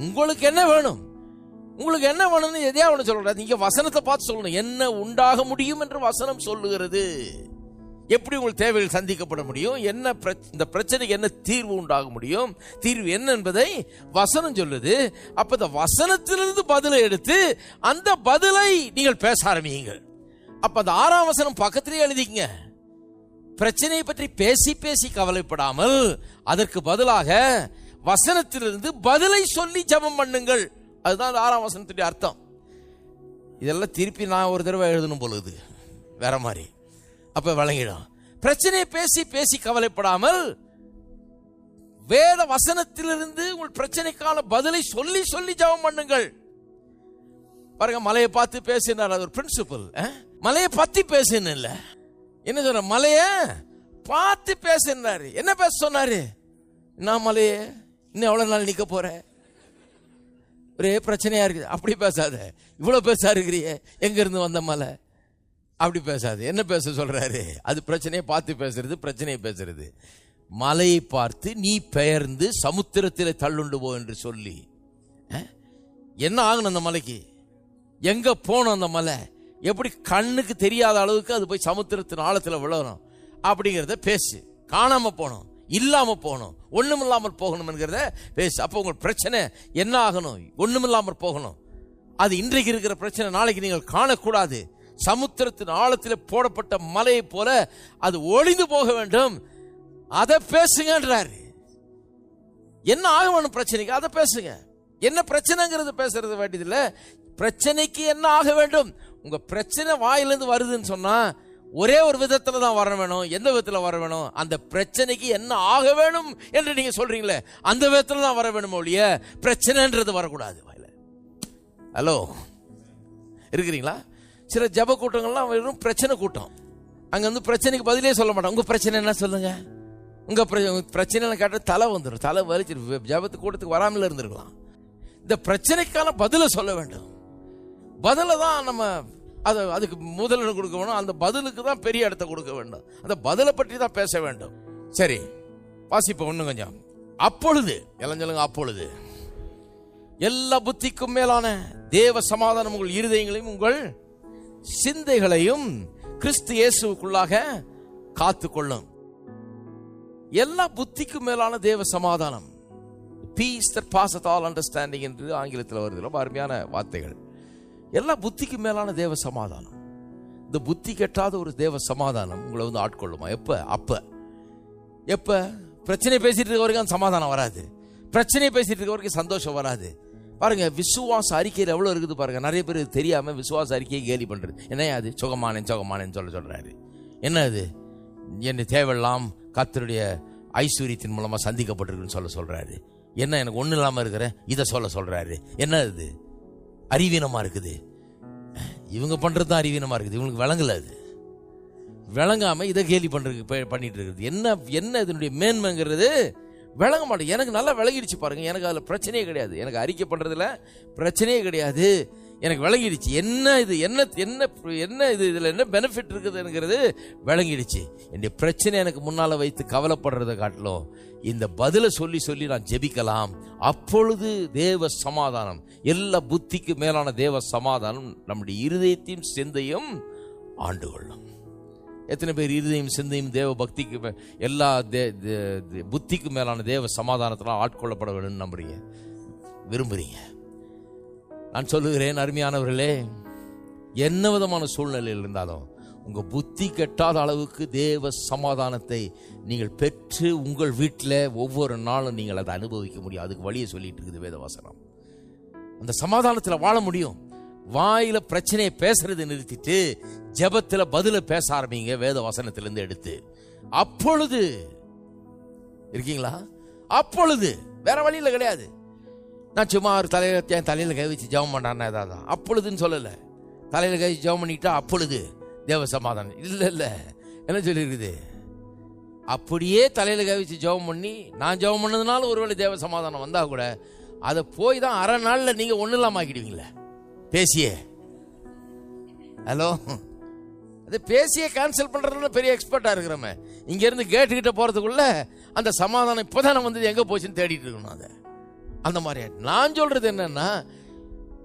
உங்களுக்கு என்ன வேணும், உங்களுக்கு என்ன வேணும்னு எதையா ஒண்ணு சொல்றாரு. நீங்க வசனத்தை பார்த்து சொல்லணும். என்ன உண்டாக முடியும் என்று வசனம் சொல்லுகிறது. எப்படி உங்கள் தேவைகள் சந்திக்கப்பட முடியும், என்ன இந்த பிரச்சனைக்கு என்ன தீர்வு உண்டாக முடியும், தீர்வு என்ன என்பதை வசனம் சொல்லுது. அப்ப இந்த வசனத்திலிருந்து பதிலை எடுத்து அந்த பதிலை நீங்கள் பேச ஆரம்பியுங்கள். அப்ப அந்த 6ஆம் வசனம் பக்கத்திலே எழுதிங்க. பிரச்சனையை பற்றி பேசி பேசி கவலைப்படாமல் அதற்கு பதிலாக வசனத்திலிருந்து பதிலை சொல்லி ஜெபம் பண்ணுங்கள். அதுதான் 6ஆம் வசனத்துடைய அர்த்தம். இதெல்லாம் திருப்பி நான் ஒரு தடவை எழுதணும் பொழுது வேற மாதிரி, அப்ப விளங்கிடும். பிரச்சனையை பேசி பேசி கவலைப்படாமல் வேத வசனத்திலிருந்து உங்கள் பிரச்சனைக்கான பதிலை சொல்லி சொல்லி ஜெபம் பண்ணுங்கள். பாருங்க, மலையை பார்த்து பேசினார். அது ஒரு பிரின்சிபல். மலையை பத்தி பேசுன்னு இல்ல, என்ன சொல்ற, மலைய பார்த்து பேசுறாரு. என்ன பேச சொன்னாரு? நான் மலையே இன்னும் எவ்வளவு நாள் நிக்க போற, ஒரே பிரச்சனையா இருக்குது. அப்படி பேசாத, இவ்வளவு பேசா இருக்கிறிய, எங்க இருந்து வந்த மலை, அப்படி பேசாது. என்ன பேச சொல்றாரு? அது பிரச்சனையை பார்த்து பேசுறது, பிரச்சனையை பேசுறது. மலையை பார்த்து நீ பெயர்ந்து சமுத்திரத்தில் தள்ளுண்டு போ என்று சொல்லி என்ன ஆகணும்? அந்த மலைக்கு எங்க போகணும்? அந்த மலை எப்படி கண்ணுக்கு தெரியாத அளவுக்கு அது போய் சமுத்திரத்தின் ஆழத்துல விழணும் அப்படிங்கிறத பேசு. காணாம போகணும், இல்லாம போகணும், ஒண்ணுமில்லாமல் போகணும் என்கிறத பேசு. அப்போ உங்கள் பிரச்சனை என்ன ஆகணும்? ஒண்ணுமில்லாமல் போகணும். அது இன்றைக்கு இருக்கிற பிரச்சனை நாளைக்கு நீங்கள் காணக்கூடாது. சமுத்திரத்தின் ஆழத்தில் போடப்பட்ட மலையை போல அது ஒளிந்து போக வேண்டும். அதை பேசுங்கன்றாரு. என்ன ஆக வேணும் பிரச்சனைக்கு? அதை பேசுங்க. என்ன பிரச்சனைங்கிறது பேசுறது வேண்டியதில்ல, பிரச்சனைக்கு என்ன ஆக வேண்டும். உங்க பிரச்சனை வாயிலிருந்து வருதுன்னு சொன்னா ஒரே ஒரு விதத்துல தான் வர வேணும். எந்த விதத்துல வர வேணும்? அந்த பிரச்சனைக்கு என்ன ஆக வேணும் என்று நீங்க சொல்றீங்களே அந்த விதத்துல தான் வர வேணும் ஒழிய பிரச்சனைன்றது வரக்கூடாது வாயில. ஹலோ, இருக்கிறீங்களா? சில ஜப கூட்டங்கள்லாம் வெறும் பிரச்சனை கூட்டம். அங்க வந்து பிரச்சனைக்கு பதிலே சொல்ல மாட்டாங்க. உங்க பிரச்சனை என்ன சொல்லுங்க, உங்க பிரச்சனை கேட்ட தலை வந்துடும், தலை வலிச்சிரு. ஜபத்து கூட்டத்துக்கு வராமல் இருந்திருக்கலாம். இந்த பிரச்சனைக்கான பதில சொல்ல வேண்டும். பதில தான் நம்ம அதுக்கு முதலிடம் கொடுக்க வேணும். அந்த பதிலுக்கு தான் பெரிய இடத்தை கொடுக்க வேண்டும். அந்த பதிலை பற்றி தான் பேச வேண்டும். சரி, வாசிப்போம் இன்னும் கொஞ்சம். அப்பொழுது எல்லாம் சொல்லுங்க, அப்பொழுது எல்லா புத்திக்கும் மேலான தேவ சமாதானம் உங்கள் இருதயங்களையும் உங்கள் சிந்தைகளையும் கிறிஸ்து இயேசுவுக்குள்ளாக காத்துக்கொள்ளும். எல்லா புத்திக்கும் மேலான தேவ சமாதானம், peace that passeth all understanding என்று ஆங்கிலத்தில் வருது. ரொம்ப அருமையான வார்த்தைகள். எல்லா புத்திக்கு மேலான தேவ சமாதானம். இந்த புத்தி கெட்டாத ஒரு தேவ சமாதானம் உங்களை வந்து ஆட்கொள்ளுமா? எப்ப பிரச்சனை பேசிட்டு இருக்க வரைக்கும் அந்த சமாதானம் வராது. பிரச்சனை பேசிட்டு இருக்க வரைக்கும் சந்தோஷம் வராது. பாருங்க, விசுவாச அறிக்கையில் எவ்வளவு இருக்குது பாருங்க. நிறைய பேர் தெரியாம விசுவாச அறிக்கையை கேலி பண்றது. என்ன அது? சுகமானேன்னு சொல்றாரு. என்ன அது? என்ன தேவையெல்லாம் கர்த்தருடைய ஐஸ்வர்யத்தின் மூலமா சந்திக்கப்பட்டிருக்குன்னு சொல்றாரு. என்ன எனக்கு ஒண்ணு இல்லாம இருக்கிற இதை சொல்றாரு. என்ன இது? அறிவீனமா இருக்குது. இவங்க பண்றது தான் அறிவீனமா இருக்குது. இவங்களுக்கு விளங்கல. அது விளங்காம இதை கேலி பண்ணிட்டு இருக்குது. என்ன இதனுடைய மேன்மைங்கிறது விளங்க மாட்டேன். எனக்கு நல்லா விளங்கிடுச்சு பாருங்க. எனக்கு அதுல பிரச்சனையே கிடையாது. எனக்கு அறிக்கை பண்றதுல பிரச்சனையே கிடையாது. எனக்கு விளங்கிடுச்சு. என்ன இது இதுல என்ன பெனிஃபிட் இருக்குதுங்கிறது விளங்கிடுச்சு. என்னுடைய பிரச்சனை எனக்கு முன்னால வைத்து கவலைப்படுறதை காட்டிலும் இந்த பதில சொல்லி நான் ஜெபிக்கலாம். அப்பொழுது தேவ சமாதானம், எல்லா புத்திக்கு மேலான தேவ சமாதானம் நம்முடைய இருதயத்தையும் சிந்தையும் ஆண்டு கொள்ளும். எத்தனை பேர் இருதயம் சிந்தையும் தேவ பக்திக்கு எல்லா புத்திக்கு மேலான தேவ சமாதானத்தினால் ஆட்கொள்ளப்பட வேண்டும் நம்புறீங்க, விரும்புறீங்க? நான் சொல்லுகிறேன் அருமையானவர்களே, என்ன விதமான சூழ்நிலையில் இருந்தாலும் உங்க புத்தி கெட்டாத அளவுக்கு தேவ சமாதானத்தை நீங்கள் பெற்று உங்கள் வீட்டில் ஒவ்வொரு நாளும் நீங்கள் அதை அனுபவிக்க முடியும். அதுக்கு வழியை சொல்லிட்டு இருக்குது வேதவசனம். அந்த சமாதானத்தில் வாழ முடியும். வாயில பிரச்சனையை பேசுறது நிறுத்திட்டு ஜெபத்துல பதில பேச ஆரம்பிங்க, வேத வசனத்திலிருந்து எடுத்து. அப்பொழுது இருக்கீங்களா? அப்பொழுது வேற வழியில கிடையாது. நான் சும்மா ஒரு தலையில கை வச்சு ஜெபம் பண்ணான்னா ஏதாவது அப்பொழுதுன்னு சொல்லல. தலையில கை ஜெபம் பண்ணிட்டா அப்பொழுது தேவ சமாதானம் இல்ல. என்ன சொல்லிருக்குது? அப்படியே தலையில கை வச்சு ஜெபம் பண்ணி நான் ஜெபம் பண்ணதுனால ஒருவேளை தேவ சமாதானம் வந்தா கூட அதை போய் தான் அரை நாள்ல நீங்க ஒண்ணு இல்லாம ஆக்கிடுவீங்களே பேசியே. ஹலோ, அது பேசியே கேன்சல் பண்றதுல பெரிய எக்ஸ்பர்ட்டா இருக்கிறோமே. இங்க இருந்து கேட்டுக்கிட்ட போறதுக்குள்ள அந்த சமாதானம் இப்பதான் வந்து எங்க போச்சுன்னு தேடிட்டு இருக்கணும். அதை அந்த மாதிரி நான் சொல்றது என்னன்னா,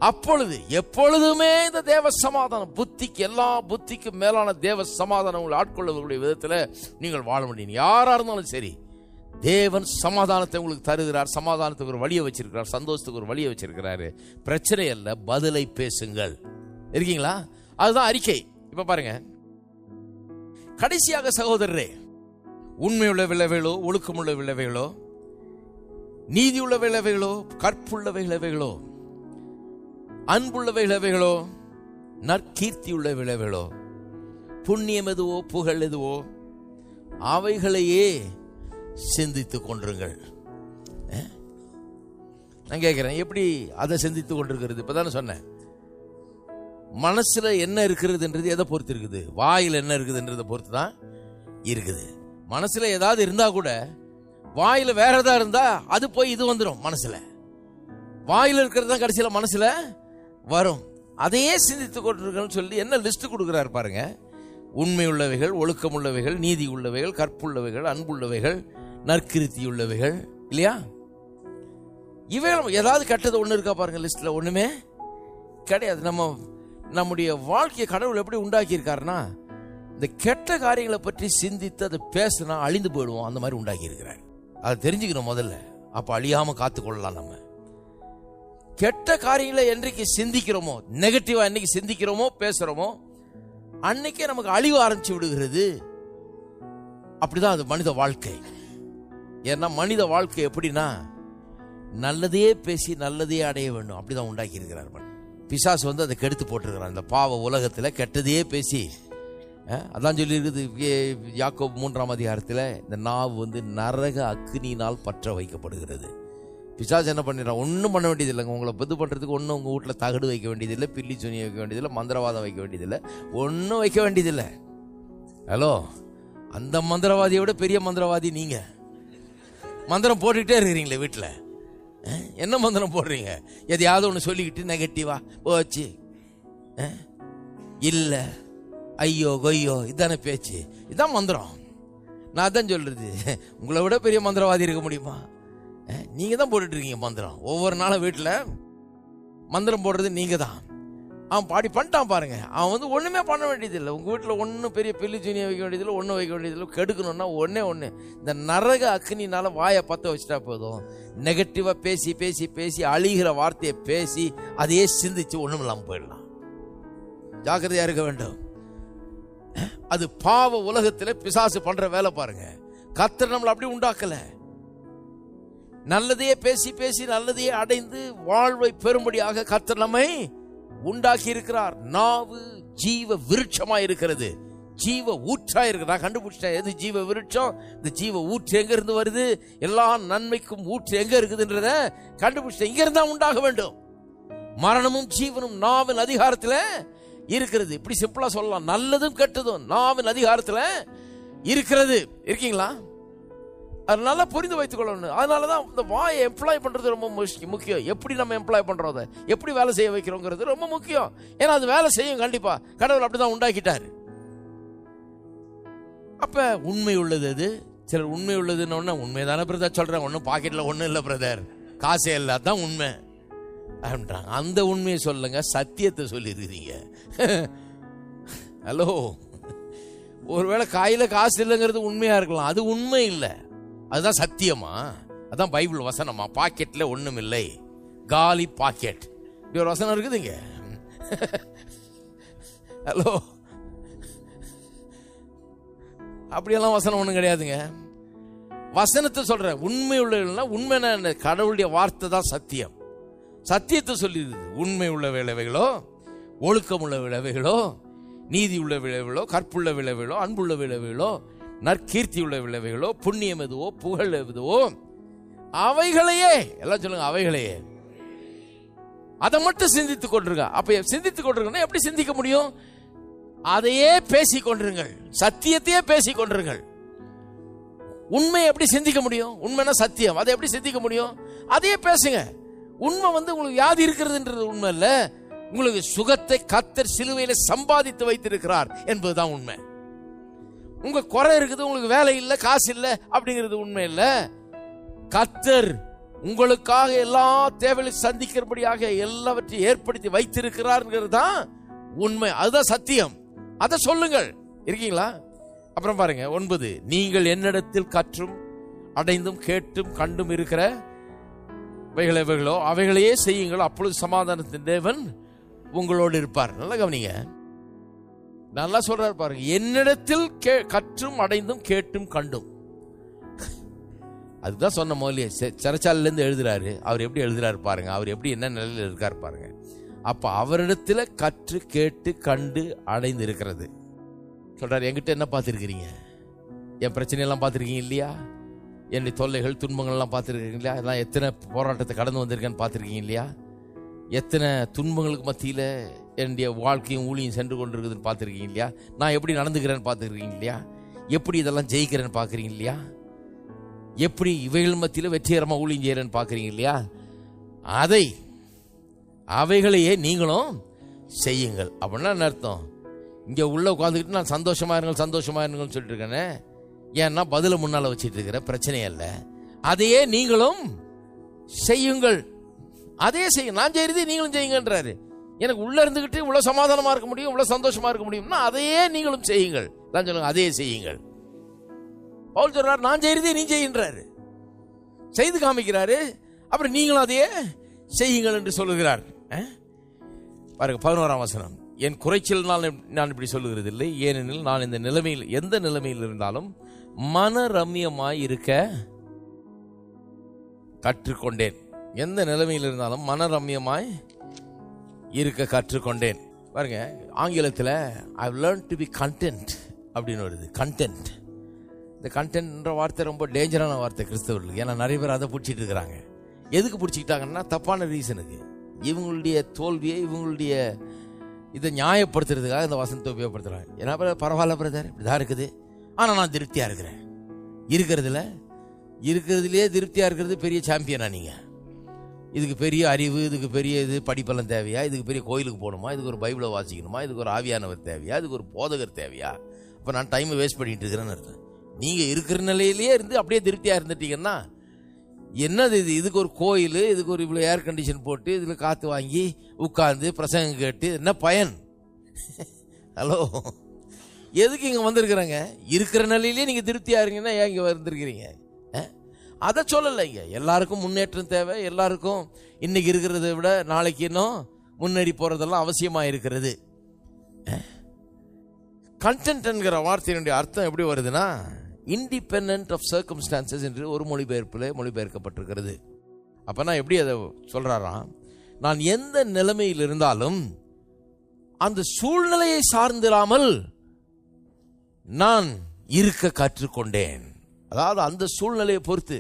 அப்பொழுது எப்பொழுதுமே இந்த தேவ சமாதானம் புத்திக்கு எல்லா புத்திக்கு மேலான தேவ சமாதானம் உங்களை ஆட்கொள்ளக்கூடிய விதத்துல நீங்கள் வாழ முடியும். யாரா இருந்தாலும் சரி, தேவன் சமாதானத்தை உங்களுக்கு தருகிறார். சமாதானத்துக்கு ஒரு வழியை வச்சிருக்கிறார். சந்தோஷத்துக்கு ஒரு வழியை வச்சிருக்கிறாரு. பிரச்சனை அல்ல, பதிலை பேசுங்கள். இருக்கீங்களா? அதுதான் அறிக்கை. இப்ப பாருங்க, கடைசியாக சகோதரரே, உண்மையுள்ள விளைவுகளோ, ஒழுக்கமுள்ள விளைவுகளோ, நீதியுள்ள விளைவுகளோ, கற்புள்ள விளைவுகளோ, அன்புள்ள விளைவுகளோ, நற்கீர்த்தியுள்ள விளைவுகளோ, புண்ணியம் எதுவோ, புகழ் எதுவோ, அவைகளையே சிந்தித்துக் கொண்டிருங்கள். நான் கேட்கிறேன், எப்படி அதை சிந்தித்துக் கொண்டிருக்கிறது? இப்பதானே சொன்னேன். மனசுல என்ன இருக்கிறதுன்றது எதை பொறுத்து இருக்குது? வாயில் என்ன இருக்குதுன்றதை பொறுத்து தான் இருக்குது. மனசுல ஏதாவது இருந்தா கூட வாயில வேற ஏதாவது இருந்தா அது போய் இது வந்துடும். மனசுல வாயில இருக்கிறது தான் கடைசியில மனசுல வரும். அதையே சிந்தித்துக் கொண்டிருக்கணும்னு சொல்லி என்ன லிஸ்ட் கொடுக்கிறாரு பாருங்க. உண்மை உள்ளவைகள், ஒழுக்கம் உள்ளவைகள், நீதி உள்ளவைகள், கற்புள்ளவைகள், அன்புள்ளவைகள், நற்கிருத்தி உள்ளவைகள், இல்லையா? இவைகள் ஏதாவது கெட்டது ஒண்ணு இருக்கா பாருங்க லிஸ்ட்ல? ஒண்ணுமே கிடையாது. நம்முடைய வாழ்க்கையை கடவுள் எப்படி உண்டாக்கி இருக்காருன்னா, இந்த கெட்ட காரியங்களை பற்றி சிந்தித்து அதை பேசினா அழிந்து போயிடுவோம், அந்த மாதிரி உண்டாக்கி இருக்கிறார். அதை தெரிஞ்சுக்கணும் முதல்ல. அப்ப அழியாம காத்துக்கொள்ளலாம். நம்ம கெட்ட காரியங்களை என்றைக்கு சிந்திக்கிறோமோ, நெகட்டிவா என்னைக்கு சிந்திக்கிறோமோ பேசுறோமோ, அன்னைக்கே நமக்கு அழிவு ஆரம்பிச்சு விடுகிறது. அப்படிதான் அது மனித வாழ்க்கை. ஏன்னா மனித வாழ்க்கை எப்படின்னா, நல்லதையே பேசி நல்லதையே அடைய வேண்டும். அப்படிதான் உண்டாக்கி இருக்கிறார். பிசாசு அதை கெடுத்து போட்டிருக்கிறான். இந்த பாவ உலகத்துல கெட்டதையே பேசி, அதான் சொல்லி இருக்குது யாக்கோபு 3ஆம் அதிகாரத்தில், இந்த நாவு நரக அக்னியினால் பற்ற வைக்கப்படுகிறது. பிசாசு என்ன பண்ணிடுறான்? ஒன்றும் பண்ண வேண்டியது இல்லைங்க. உங்களை இது பண்ணுறதுக்கு ஒன்றும் உங்கள் வீட்டில் தகடு வைக்க வேண்டியதில்லை, பில்லி சுனி வைக்க வேண்டியதில்லை, மந்திரவாதம் வைக்க வேண்டியதில்லை, ஒன்றும் வைக்க வேண்டியதில்லை. ஹலோ, அந்த மந்திரவாதியை விட பெரிய மந்திரவாதி நீங்க. மந்திரம் போட்டுக்கிட்டே இருக்கிறீங்களே வீட்டில். என்ன மந்திரம் போடுறீங்க? எதையாவது ஒன்று சொல்லிக்கிட்டு நெகட்டிவா போச்சு, இல்லை, ஐயோ கொய்யோ, இதானே பேச்சு, இதான் மந்திரம். நான் தான் சொல்றது, உங்களை விட பெரிய மந்திரவாதி இருக்க முடியுமா? நீங்க தான் போட்டுட்டு இருக்கீங்க மந்திரம். ஒவ்வொரு நாளும் வீட்டில் மந்திரம் போடுறது நீங்க தான். அவன் பாடி பண்ணிட்டான் பாருங்க. அவன் ஒண்ணுமே பண்ண வேண்டியதில்லை. உங்க வீட்டில் ஒன்றும் பெரிய பில்லி சூனியை வைக்க வேண்டியதில்லை, ஒன்றும் வைக்க வேண்டியதில்லை. கெடுக்கணும்னா ஒன்று இந்த நரக அக்னினால வாயை பற்ற வச்சுட்டா போதும். நெகட்டிவா பேசி பேசி பேசி அழிகிற வார்த்தையை பேசி அதையே சிந்திச்சு ஒண்ணும் இல்லாமல் போயிடலாம். ஜாக்கிரதையா இருக்க வேண்டும். அது பாவ உலகத்துல பிசாசு பண்ற வேலை பாருங்க. கர்த்தர் நம்மளை அப்படி உண்டாக்கல. நல்லதையே பேசி பேசி நல்லதையே அடைந்து வாழ்வை பெறும்படியாக கர்த்தர் நம்மை உண்டாக்கி இருக்கிறார். நாவு ஜீவ விருட்சமா இருக்கிறது, ஜீவ ஊற்றா இருக்கு. நான் கண்டுபிடிச்சேன் எது ஜீவ விருட்சம். இந்த ஜீவ ஊற்று எங்க இருந்து வருது, எல்லா நன்மைக்கும் ஊற்று எங்க இருக்குதுன்றத கண்டுபிடிச்சேன். இங்க இருந்தா உண்டாக வேண்டும். மரணமும் ஜீவனும் நாவின் அதிகாரத்துல இருக்கிறது. இப்படி சிம்பிளா சொல்லலாம். நல்லதும் கெட்டதும் நாவின் அதிகாரத்துல இருக்கிறது. இருக்கீங்களா? அது நல்லா புரிந்து வைத்துக் கொள்ளணும். அதனாலதான் இந்த வாயை எம்ப்ளாய் பண்றது ரொம்ப முக்கியம். எப்படி நம்ம எம்ப்ளாய் பண்றோம், எப்படி வேலை செய்ய வைக்கிறோங்கிறது ரொம்ப முக்கியம். ஏன்னா அது வேலை செய்யும். கண்டிப்பா கடவுள் அப்படிதான் உண்டாக்கிட்டாரு. அப்ப உண்மை உள்ளது அது. சிலர் உண்மை உள்ளதுன்னு உண்மைதானே பிரதர் சொல்றேன், ஒன்னும் பாக்கெட்ல ஒண்ணும் இல்ல பிரதர், காசே இல்ல, அதான் உண்மை அப்படின்றாங்க. அந்த உண்மையை சொல்லுங்க, சத்தியத்தை சொல்லிருக்கீங்க. ஹலோ, ஒருவேளை கையில காசு இல்லைங்கிறது உண்மையா இருக்கலாம், அது உண்மை இல்லை, அதுதான் சத்தியமா? அதான் பைபிள் வசனமா? பாக்கெட்ல ஒண்ணும் இல்லை, காலி பாக்கெட், இப்படி ஒரு வசனம் இருக்குதுங்க. ஹலோ, அப்படியெல்லாம் வசனம் ஒண்ணும் கிடையாதுங்க. வசனத்தை சொல்றேன். உண்மை உள்ள உண்மை கடவுளுடைய வார்த்தை தான் சத்தியம். சத்தியத்தை சொல்லிடுது. உண்மை உள்ள விளைவுகளோ, ஒழுக்கம் உள்ள விளைவுகளோ, நீதி உள்ள விளைவுகளோ, கற்புள்ள விளைவுகளோ, அன்புள்ள விளைவுகளோ, நற்கீர்த்தி உள்ள விளைவுகளோ, புண்ணியம் எதுவோ, புகழ் எதுவோ, அவைகளையே எல்லாம் சொல்லுங்க, அவைகளையே அதை மட்டும் சிந்தித்துக் கொண்டிருக்க. அப்ப சிந்தித்துக் கொண்டிருக்கா எப்படி சிந்திக்க முடியும்? அதையே பேசிக் கொண்டிருங்கள், சத்தியத்தையே பேசிக் கொண்டிருங்கள். உண்மை எப்படி சிந்திக்க முடியும்? உண்மைனா சத்தியம், அதை எப்படி சிந்திக்க முடியும்? அதையே பேசுங்க. உண்மை உங்களுக்கு வியாதி இருக்கிறதுன்றது உண்மை இல்ல, உங்களுக்கு சுகத்தை கர்த்தர் சிலுவையில சம்பாதித்து வைத்திருக்கிறார் என்பதுதான் உண்மை. உங்க குறை இருக்குது, உங்களுக்கு வேலை இல்ல, காசு இல்ல அப்படிங்கிறது உண்மை இல்ல. கர்த்தர் உங்களுக்காக எல்லா தேவைகளையும் சந்திக்கிறபடியாக எல்லாவற்றையும் ஏற்படுத்தி வைத்திருக்கிறார் தான் உண்மை. அதுதான் சத்தியம். அதை சொல்லுங்கள். இருக்கீங்களா? அப்புறம் பாருங்க 9, நீங்கள் என்னிடத்தில் கற்றும் அடைந்தும் கேட்டும் கண்டும் இருக்கிற அவைகளோ அவைகளையே செய்யுங்கள், அப்பொழுது சமாதானத்தின் தேவன் உங்களோடு இருப்பார். நல்லா கவனிங்க, நல்லா சொல்றாரு பாருங்க. என்னிடத்தில் கற்றும் அடைந்தும் கேட்டும் கண்டும். அதுதான் சொன்ன மொழியே. சிறைச்சாலையில இருந்து எழுதுறாரு. அவர் எப்படி எழுதுறாரு பாருங்க, அவர் எப்படி என்ன நிலையில இருக்காரு பாருங்க. அப்ப அவரிடத்துல கற்று கேட்டு கண்டு அடைந்து இருக்கிறது சொல்றாரு. என்கிட்ட என்ன பார்த்துருக்கிறீங்க? என் பிரச்சனையெல்லாம் பார்த்துருக்கீங்க இல்லையா? என்னுடைய தொல்லைகள் துன்பங்கள்லாம் பார்த்துருக்கீங்க இல்லையா? எல்லாம் எத்தனை போராட்டத்தை கடந்து வந்திருக்கேன்னு பார்த்துருக்கீங்க இல்லையா? எத்தனை துன்பங்களுக்கு மத்தியில் என்னுடைய வாழ்க்கையும் ஊழியும் சென்று கொண்டிருக்குதுன்னு பார்த்துருக்கீங்க இல்லையா? நான் எப்படி நடந்துக்கிறேன்னு பார்த்துருக்கீங்க இல்லையா? எப்படி இதெல்லாம் ஜெயிக்கிறேன்னு பார்க்குறீங்க இல்லையா? எப்படி இவைகள் மத்தியில் வெற்றிகரமாக ஊழியம் செய்கிறேன்னு பார்க்குறீங்க இல்லையா? அவைகளையே நீங்களும் செய்யுங்கள். அப்படின்னா என்ன அர்த்தம்? இங்கே உள்ள உட்காந்துக்கிட்டு நான் சந்தோஷமா இருங்கன்னு சொல்லிட்டு இருக்கேனே, ஏன்னா பதில முன்னால வச்சுட்டு இருக்கிற பிரச்சனை அல்ல. அதையே நீங்களும் செய்யுங்கள். அதே செய்யுங்க. நான் செய்யறதே நீங்களும் செய்யுங்கன்றாரு. எனக்கு உள்ள இருந்துகிட்டு இவ்வளவு சமாதானமா இருக்க முடியும், இவ்வளவு சந்தோஷமா இருக்க முடியும்னா அதையே நீங்களும் செய்யுங்கள். நான் சொல்லுங்க, அதையே செய்யுங்கள். பவுல் சொல்றாரு, நான் செய்யறதே நீ செய்கின்றாரு, செய்து காமிக்கிறாரு. அப்புறம் நீங்களும் அதையே செய்யுங்கள் என்று சொல்லுகிறார். பாருங்க 11ஆம் வசனம். என் குறைச்சல்னால் நான் இப்படி சொல்லுகிறது இல்லை, ஏனெனில் நான் இந்த நிலைமையில் எந்த நிலைமையில் இருந்தாலும் மன ரம்யமாய் இருக்க கற்றுக்கொண்டேன். எந்த நிலைமையில் இருந்தாலும் மனரம்யமாய் இருக்க கற்றுக்கொண்டேன். பாருங்க, ஆங்கிலத்தில் I learn to be content அப்படின்னு வருது. கண்டென்ட், இந்த கண்டென்ட்ன்ற வார்த்தை ரொம்ப டேஞ்சரான வார்த்தை கிறிஸ்தவர்களுக்கு. ஏன்னா நிறைய பேர் அதை பிடிச்சிட்டு இருக்கிறாங்க. எதுக்கு பிடிச்சிக்கிட்டாங்கன்னா தப்பான ரீசனுக்கு. இவங்களுடைய தோல்வியை, இவங்களுடைய இதை நியாயப்படுத்துறதுக்காக இந்த வசனத்தை உபயோகப்படுத்துறாங்க. ஏன்னா பரவாயில்ல பிரதர், இப்படிதான் இருக்குது, ஆனால் நான் திருப்தியாக இருக்கிறேன். இருக்கிறதுலே திருப்தியாக இருக்கிறது பெரிய சாம்பியனா நீங்கள்? இதுக்கு பெரிய அறிவு, இதுக்கு பெரிய இது படிப்பெல்லாம் தேவையா? இதுக்கு பெரிய கோயிலுக்கு போகணுமா? இதுக்கு ஒரு பைபிளை வாசிக்கணுமா? இதுக்கு ஒரு ஆவியானவர் தேவையா? இதுக்கு ஒரு போதகர் தேவையா? அப்போ நான் டைமை வேஸ்ட் பண்ணிட்டு இருக்கிறேன்னு அர்த்தம். நீங்கள் இருக்கிற நிலையிலேயே இருந்து அப்படியே திருப்தியாக இருந்துட்டீங்கன்னா என்னது இது? இதுக்கு ஒரு கோயில், இதுக்கு ஒரு இவ்வளோ ஏர் கண்டிஷன் போட்டு இதில் காற்று வாங்கி உட்காந்து பிரசங்கம் கேட்டு என்ன பயன்? ஹலோ, எதுக்கு இங்கே வந்திருக்கிறேங்க? இருக்கிற நிலையிலேயே நீங்கள் திருப்தியாக இருங்கன்னா ஏன் இங்கே வந்திருக்கிறீங்க? அதை சொல்லலைங்க. எல்லாருக்கும் முன்னேற்றம் தேவை. எல்லாருக்கும் இன்னைக்கு இருக்கிறத விட நாளைக்கு இன்னும் முன்னேறி போறதெல்லாம் அவசியமா இருக்கிறது. கண்டென்ட் என்கிற வார்த்தையினுடைய அர்த்தம் எப்படி வருதுன்னா இண்டிபெண்டன்ட் ஆஃப் சர்க்கம்ஸ்டான்சஸ் என்று ஒரு மொழிபெயர்க்கப்பட்டிருக்கிறது. அப்பனா எப்படி அதை சொல்றாராம்? நான் எந்த நிலைமையில் இருந்தாலும் அந்த சூழ்நிலையை சார்ந்திராமல் நான் இருக்க கற்றுக்கொண்டேன். அதாவது அந்த சூழ்நிலையை பொறுத்து,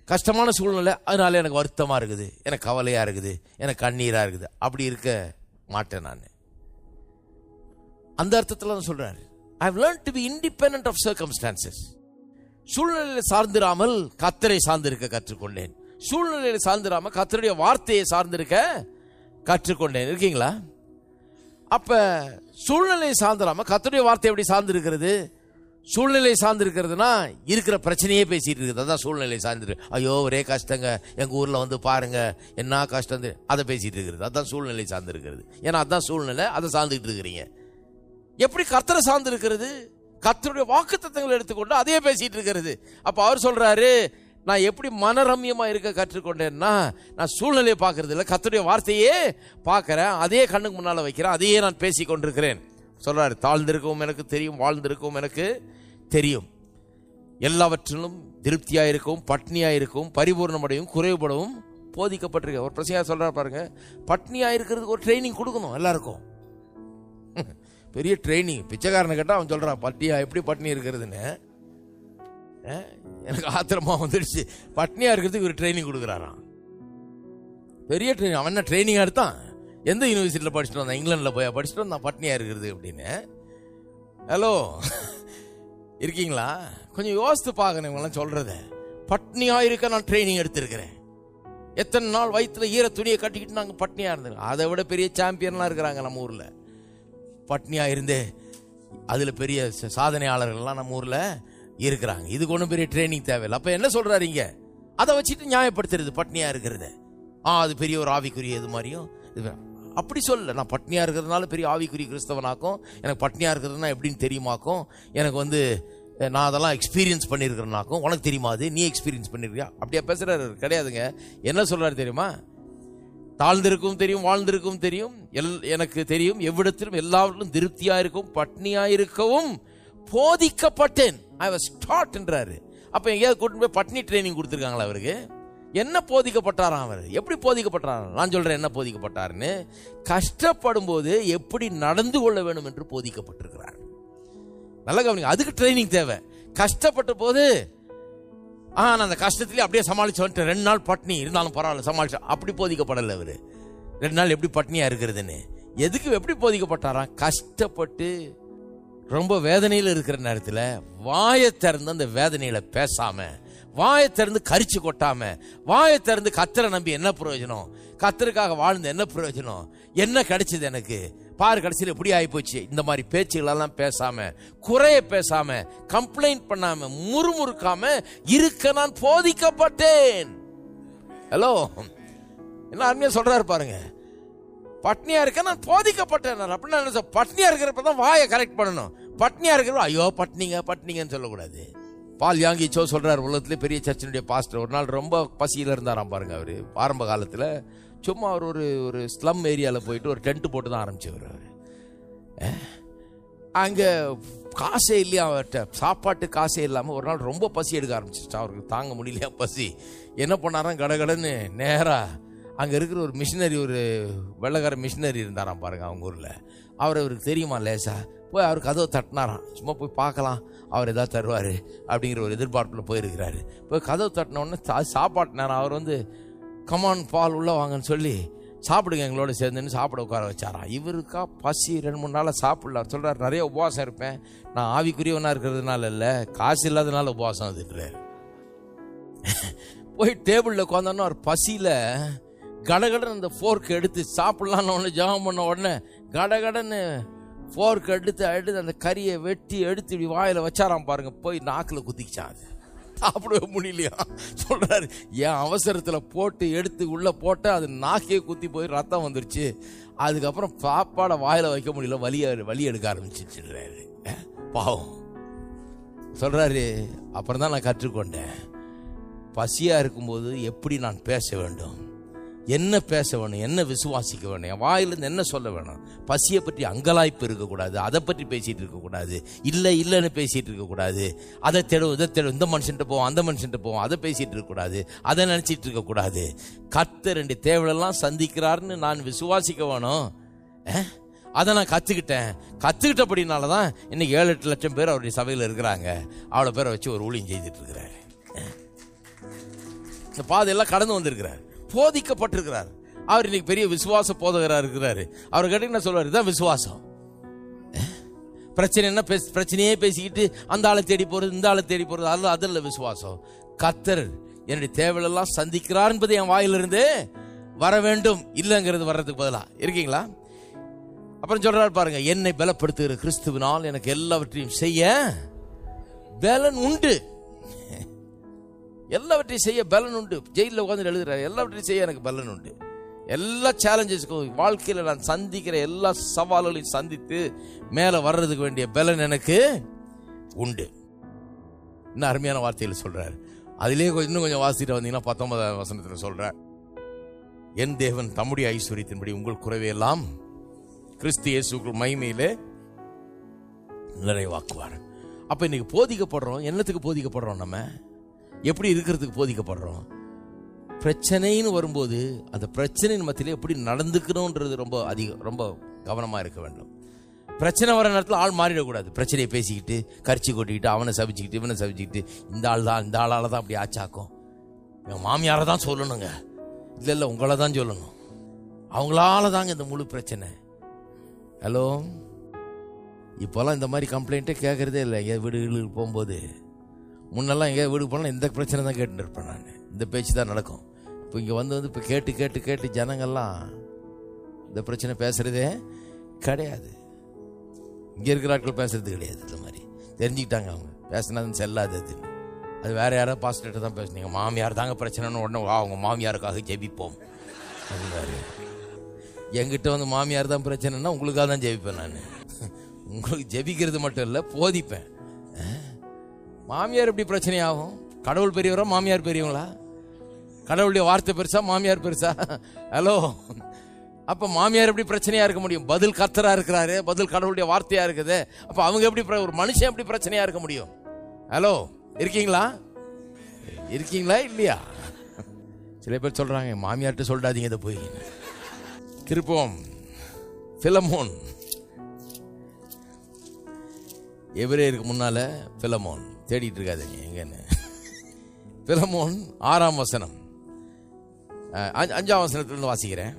கஷ்டமான சூழ்நிலை, அதனால எனக்கு வருத்தமா இருக்குது, எனக்கு கவலையா இருக்குது, எனக்கு கண்ணீரா இருக்குது, அப்படி இருக்க மாட்டேன் நான். அந்த அர்த்தத்தில் தான் சொல்றாரு, I have learned to be independent of circumstances. சூழ்நிலையை சார்ந்திராமல் கர்த்தரை சார்ந்திருக்க கற்றுக்கொண்டேன். சூழ்நிலையை சார்ந்திராமல் கர்த்தருடைய வார்த்தையை சார்ந்திருக்க கற்றுக்கொண்டேன். இருக்கீங்களா? அப்ப சூழ்நிலையை சார்ந்திராம கர்த்தருடைய வார்த்தை எப்படி சார்ந்திருக்கிறது? சூழ்நிலை சார்ந்திருக்கிறதுனா இருக்கிற பிரச்சனையே பேசிட்டு இருக்குது. அதான் சூழ்நிலை சார்ந்து. ஐயோ ஒரே கஷ்டங்க, எங்க ஊர்ல வந்து பாருங்க என்ன கஷ்டம், அதை பேசிட்டு இருக்கிறது. அதான் சூழ்நிலை சார்ந்து இருக்கிறது. ஏன்னா அதான் சூழ்நிலை, அதை சார்ந்துட்டு இருக்கிறீங்க. எப்படி கர்த்தரை சார்ந்து இருக்கிறது? கர்த்தருடைய வாக்குத்தத்தங்களை எடுத்துக்கொண்டு அதையே பேசிட்டு இருக்கிறது. அப்ப அவர் சொல்றாரு, நான் எப்படி மனரம்யமா இருக்க கற்றுக்கொண்டேன்னா நான் சூழ்நிலையை பார்க்கறது இல்லை, கர்த்தருடைய வார்த்தையே பார்க்கிறேன், அதையே கண்ணுக்கு முன்னால வைக்கிறேன், அதையே நான் பேசி கொண்டிருக்கிறேன். சொல்றாரு, தாழ்ந்திருக்கவும் எனக்கு தெரியும், வாழ்ந்திருக்கவும் எனக்கு தெரியும், எல்லாவற்றிலும் திருப்தியாயிருக்கவும் பட்னியாயிருக்கவும் பரிபூர்ணமடையும் குறைவுபடவும் போதிக்கப்பட்டிருக்க. ஒரு பிரச்சனையா சொல்றாரு பாருங்க, பட்னியாயிருக்கிறதுக்கு ஒரு ட்ரைனிங் கொடுக்கணும் எல்லாருக்கும். பெரிய ட்ரைனிங். பிச்சைக்காரனை கேட்டா அவன் சொல்றான் பட்டியா எப்படி பட்னி இருக்கிறதுன்னு. எனக்கு ஆத்திரமா வந்துடுச்சு. பட்னியா இருக்கிறதுக்கு ஒரு ட்ரைனிங் கொடுக்குறாராம். பெரிய ட்ரைனிங். அவன் என்ன ட்ரைனிங் எடுத்தான்? எந்த யூனிவர்சிட்டியில் படிச்சுட்டு வந்தான்? இங்கிலாண்டில் போய் படிச்சுட்டு வந்தான் பட்னியா இருக்கிறது அப்படின்னு. ஹலோ, இருக்கீங்களா? கொஞ்சம் யோசித்து பார்க்கணும் இவங்கெல்லாம் சொல்றத. பட்னியா இருக்க நான் ட்ரைனிங் எடுத்திருக்கிறேன். எத்தனை நாள் வயிற்றுல ஈர துணியை கட்டிக்கிட்டு நாங்கள் பட்னியா இருந்திருக்கோம். அதை விட பெரிய சாம்பியன்லாம் இருக்கிறாங்க நம்ம ஊர்ல. பட்னியா இருந்தே அதுல பெரிய சாதனையாளர்கள்லாம் நம்ம ஊர்ல இருக்கிறாங்க. இதுக்கு ஒன்றும் பெரிய ட்ரைனிங் தேவையில்லை. அப்ப என்ன சொல்றாரு இங்க? அதை வச்சுட்டு நியாயப்படுத்துறது பட்னியா இருக்கிறது. அது பெரிய ஒரு ஆவிக்குரிய இது மாதிரியும் அப்படி சொல்ல. நான் பட்னியா இருக்கிறதுனால பெரிய ஆவிக்குரிய கிறிஸ்தவனாக்கும், எனக்கு பட்னியா இருக்கிறதுனா எப்படின்னு தெரியுமாக்கும், எனக்கு நான் அதெல்லாம் எக்ஸ்பீரியன்ஸ் பண்ணியிருக்கிறேனாக்கும். உனக்கு தெரியுமா? அது நீ எக்ஸ்பீரியன்ஸ் பண்ணிருக்கியா? அப்படியா பேசுறாரு? கிடையாதுங்க. என்ன சொல்றாரு தெரியுமா? தாழ்ந்திருக்கும் தெரியும், வாழ்ந்திருக்கும் தெரியும், எனக்கு தெரியும், எவ்விடத்திலும் எல்லாவற்றிலும் திருப்தியா இருக்கும் பட்னியா இருக்கவும் போதிக்கப்பட்டேன். I was taught என்றாரு. அப்ப எங்கேயாவது கூட்டு போய் பட்னி ட்ரைனிங் கொடுத்துருக்காங்களா அவருக்கு? என்ன போதிக்கப்பட்டாராம் அவர்? எப்படி போதிக்கப்பட்டாராம்? நான் சொல்றேன் என்ன போதிக்கப்பட்டாருன்னு. கஷ்டப்படும் போது எப்படி நடந்து கொள்ள வேண்டும் என்று போதிக்கப்பட்டிருக்கிறார். நல்ல கவனிங்க. அதுக்கு ட்ரைனிங் தேவை. கஷ்டப்பட்ட போது நான் அந்த கஷ்டத்திலே அப்படியே சமாளிச்சு வந்துட்டு 2 நாள் பட்னி இருந்தாலும் பரவாயில்ல சமாளிச்சு, அப்படி போதிக்கப்படல அவரு. 2 நாள் எப்படி பட்னியா இருக்கிறதுன்னு. எதுக்கு எப்படி போதிக்கப்பட்டாராம்? கஷ்டப்பட்டு ரொம்ப வேதனையில் இருக்கிற நேரத்தில் வாயை திறந்து அந்த வேதனையில பேசாம, வாயை திறந்து கரிச்சு கொட்டாம, வாயை திறந்து கத்தரை நம்பி என்ன பிரயோஜனம், கத்தருக்காக வாழ்ந்து என்ன பிரயோஜனம், என்ன கிடைச்சது எனக்கு பாரு, கடைசியில் எப்படி ஆகி போச்சு, இந்த மாதிரி பேச்சுகளெல்லாம் பேசாம, குறைய பேசாம, கம்ப்ளைண்ட் பண்ணாம, முறுமுறுக்காம இருக்க நான் போதிக்கப்பட்டேன். ஹலோ, என்ன அருமையா சொல்றாரு பாருங்க. பட்னியா இருக்க நான் போதிக்கப்பட்டேன். அப்படின்னா பட்னியா இருக்கிறப்பதான் வாயை கரெக்ட் பண்ணணும். பட்னியா இருக்கிறப்ப ஐயோ பட்னிங்கன்னு சொல்லக்கூடாது. பால் யாங்கி சோ சொல்றாரு, உலகத்திலே பெரிய சர்ச்சினுடைய பாஸ்டர். ஒரு நாள் ரொம்ப பசியில் இருந்தாராம் பாருங்க. அவரு ஆரம்ப காலத்துல சும்மா அவர் ஒரு ஸ்லம் ஏரியாவில் போயிட்டு ஒரு டென்ட் போட்டு தான் ஆரம்பிச்சவர். அவர் அங்கே காசே இல்லையா அவர்கிட்ட, சாப்பாட்டு காசே இல்லாமல் ஒரு நாள் ரொம்ப பசி எடுக்க ஆரம்பிச்சிச்சு. அவருக்கு தாங்க முடியலையா பசி. என்ன பண்ணாராம், கடகடன்னு நேராக அங்கே இருக்கிற ஒரு மிஷினரி, ஒரு வெள்ளைக்கார மிஷினரி இருந்தாராம் பாருங்க அவங்க ஊரில். அவருக்கு தெரியுமா லேசா, போய் அவர் கதவை தட்டினாராம். சும்மா போய் பார்க்கலாம் அவர் எதாவது தருவார் அப்படிங்கிற ஒரு எதிர்பார்ப்பில் போயிருக்கிறாரு. போய் கதவை தட்டினோடனே சாப்பாட்டு நேரம். அவர் கமான் பால் உள்ளே வாங்கன்னு சொல்லி சாப்பிடுங்க எங்களோட சேர்ந்துன்னு சாப்பிட உட்கார வச்சாராம். இவருக்கா பசி 2-3 நாளாக சாப்பிடல. சொல்கிறார், நிறைய உபவாசம் இருப்பேன், நான் ஆவிக்குரியவனாக இருக்கிறதுனால இல்லை, காசு இல்லாதனால உபவாசம் வந்துட்டுறாரு. போய் டேபிளில் உட்காந்தோன்னா அவர் பசியில் கடகடன் அந்த ஃபோர்க் எடுத்து சாப்பிட்லான்னு ஒன்று ஜாம் பண்ண உடனே கடகடன்னு ஃபோர்க் எடுத்து அந்த கறியை வெட்டி எடுத்து இப்படி வாயில் வச்சாராம் பாருங்க. போய் நாக்கில் குத்திக்கிச்சான். அது சாப்பிடவே முடியலையா. சொல்றாரு, என் அவசரத்தில் போட்டு எடுத்து உள்ள போட்ட அது நாக்கே குத்தி போய் ரத்தம் வந்துருச்சு. அதுக்கப்புறம் சாப்பாடை வாயில வைக்க முடியல, வலி எடுக்க ஆரம்பிச்சிடுறாரு. பாவம். சொல்றாரு, அப்புறம் தான் நான் கற்றுக்கொண்டேன், பசியா இருக்கும்போது எப்படி நான் பேச வேண்டும், என்ன பேச வேணும், என்ன விசுவாசிக்க வேணும், என் வாயிலிருந்து என்ன சொல்ல வேணும். பசியை பற்றி அங்கலாய்ப்பு இருக்கக்கூடாது, அதை பற்றி பேசிட்டு இருக்கக்கூடாது, இல்லைன்னு பேசிட்டு இருக்கக்கூடாது, அதை தேடும் இதை தேடும், இந்த மனுஷன்ட்டு போவோம் அந்த மனுஷன்ட்டு போவோம், அதை பேசிட்டு இருக்கக்கூடாது, அதை நினைச்சிட்டு இருக்கக்கூடாது. கர்த்தர் ரெண்டு தேவையெல்லாம் சந்திக்கிறாருன்னு நான் விசுவாசிக்க வேணும். அதை நான் கற்றுக்கிட்டபடினாலதான் இன்னைக்கு 7-8 லட்சம் பேர் அவருடைய சபையில் இருக்கிறாங்க. அவ்வளோ பேரை வச்சு ஒரு ஊழியம் செய்துட்டு இருக்கிறாரு. இந்த பாதையெல்லாம் கடந்து வந்திருக்கிறார், போதிக்கப்பட்டிருக்கிறார். அவர் இன்னைக்கு பெரிய விசுவாச போதகராக இருக்கிறாரு. அவர் கேட்டீங்கன்னா சொல்வார், இதுதான் விசுவாசம். பிரச்சனை என்ன, பிரச்சனையே பேசிக்கிட்டு அந்த ஆளை தேடி போறது, இந்த ஆளை தேடி போறது, அதில் விசுவாசம். கர்த்தர் என்னுடைய தேவையெல்லாம் சந்திக்கிறார் என்பது என் வாயிலிருந்து வர வேண்டும், இல்லைங்கிறது வர்றதுக்கு பதிலா இருக்கீங்களா? அப்புறம் சொல்றாரு பாருங்க, என்னை பலப்படுத்துகிற கிறிஸ்துவினால் எனக்கு எல்லாவற்றையும் செய்ய பலன் உண்டு. எல்லாவற்றையும் செய்ய பலன் உண்டு. ஜெயிலில் உட்காந்து எழுதுறாரு, எல்லாவற்றையும் செய்ய எனக்கு பலன் உண்டு. எல்லா சேலஞ்சஸ்க்கும் வாழ்க்கையில் நான் சந்திக்கிற எல்லா சவால்களையும் சந்தித்து மேலே வர்றதுக்கு வேண்டிய பலன் எனக்கு உண்டு. இன்னும் அருமையான வார்த்தையில் சொல்றாரு. அதிலே இன்னும் கொஞ்சம் வாசிட்டு வந்தீங்கன்னா 19ஆம் வசனத்தில் சொல்றார், என் தேவன் தம்முடைய ஐஸ்வரியத்தின்படி உங்கள் குறைவையெல்லாம் கிறிஸ்து இயேசுவுக்குள் மகிமையிலே நிறைவாக்குவார். அப்ப இன்னைக்கு போதிக்கப்படுறோம். என்னத்துக்கு போதிக்கப்படுறோம்? நம்ம எப்படி இருக்கிறதுக்கு போதிக்கப்படுறோம்? பிரச்சனைன்னு வரும்போது அந்த பிரச்சனையின் மத்தியிலே எப்படி நடந்துக்கணும்ன்றது ரொம்ப கவனமா இருக்க வேண்டும். பிரச்சனை வர நேரத்தில் ஆள் மாறிடக்கூடாது. பிரச்சனையை பேசிக்கிட்டு கரிச்சி கொட்டிக்கிட்டு அவனை சபிச்சுக்கிட்டு இவனை சபிச்சுக்கிட்டு இந்த ஆளால தான் அப்படி ஆச்சாக்கும், என் மாமியாரை தான் சொல்லணுங்க, இல்லை உங்களை தான் சொல்லணும், அவங்களால தாங்க இந்த முழு பிரச்சனை. ஹலோ, இப்போல்லாம் இந்த மாதிரி கம்ப்ளைண்ட்டே கேட்கறதே இல்லை. என் வீடுகளுக்கு போகும்போது முன்னெல்லாம் எங்கேயா வீடு போனால் இந்த பிரச்சனை தான் கேட்டுட்டு இருப்பேன் நான். இந்த பேச்சு தான் நடக்கும். இப்போ இங்கே வந்து இப்போ கேட்டு ஜனங்கள்லாம் இந்த பிரச்சனை பேசுகிறதே கிடையாது. இங்கே இருக்கிற ஆட்கள் பேசுறது கிடையாது. இந்த மாதிரி தெரிஞ்சுக்கிட்டாங்க, அவங்க பேசினது செல்லாது. அது வேற யாராவது பாஸ்டர்கிட்ட தான் பேசுனீங்க, மாமியார் தாங்க பிரச்சனைன்னு உடனே அவங்க மாமியாருக்காக ஜெபிப்போம் அப்படின்னாரு. என்கிட்ட வந்து மாமியார் தான் பிரச்சனைன்னா உங்களுக்காக தான் ஜெபிப்பேன் நான். உங்களுக்கு ஜெபிக்கிறது மட்டும் இல்லை, போதிப்பேன். மாமியார் எப்படி பிரச்சனையாகும்? கடவுள் பெரியவரா மாமியார் பெரியவங்களா? கடவுளுடைய வார்த்தை பெருசா மாமியார் பெருசா? ஹலோ, அப்ப மாமியார் எப்படி பிரச்சனையா இருக்க முடியும்? பதில் கர்த்தரா இருக்கிறாரு, பதில் கடவுளுடைய வார்த்தையா இருக்குது. அப்ப அவங்க எப்படி, ஒரு மனுஷன் எப்படி பிரச்சனையா இருக்க முடியும்? ஹலோ, இருக்கீங்களா இல்லையா? சில பேர் சொல்றாங்க, மாமியார்ட்ட சொல்றாதீங்க இதை போய். திருப்போம் பிலமோன், எபிரேயருக்கு முன்னால பிலமோன் தேடிட்டு இருக்காதீங்க எங்கன்னு. பிலமோன் 6ஆம் வசனம், 5ஆம் வசனத்திலிருந்து வாசிக்கிறேன்.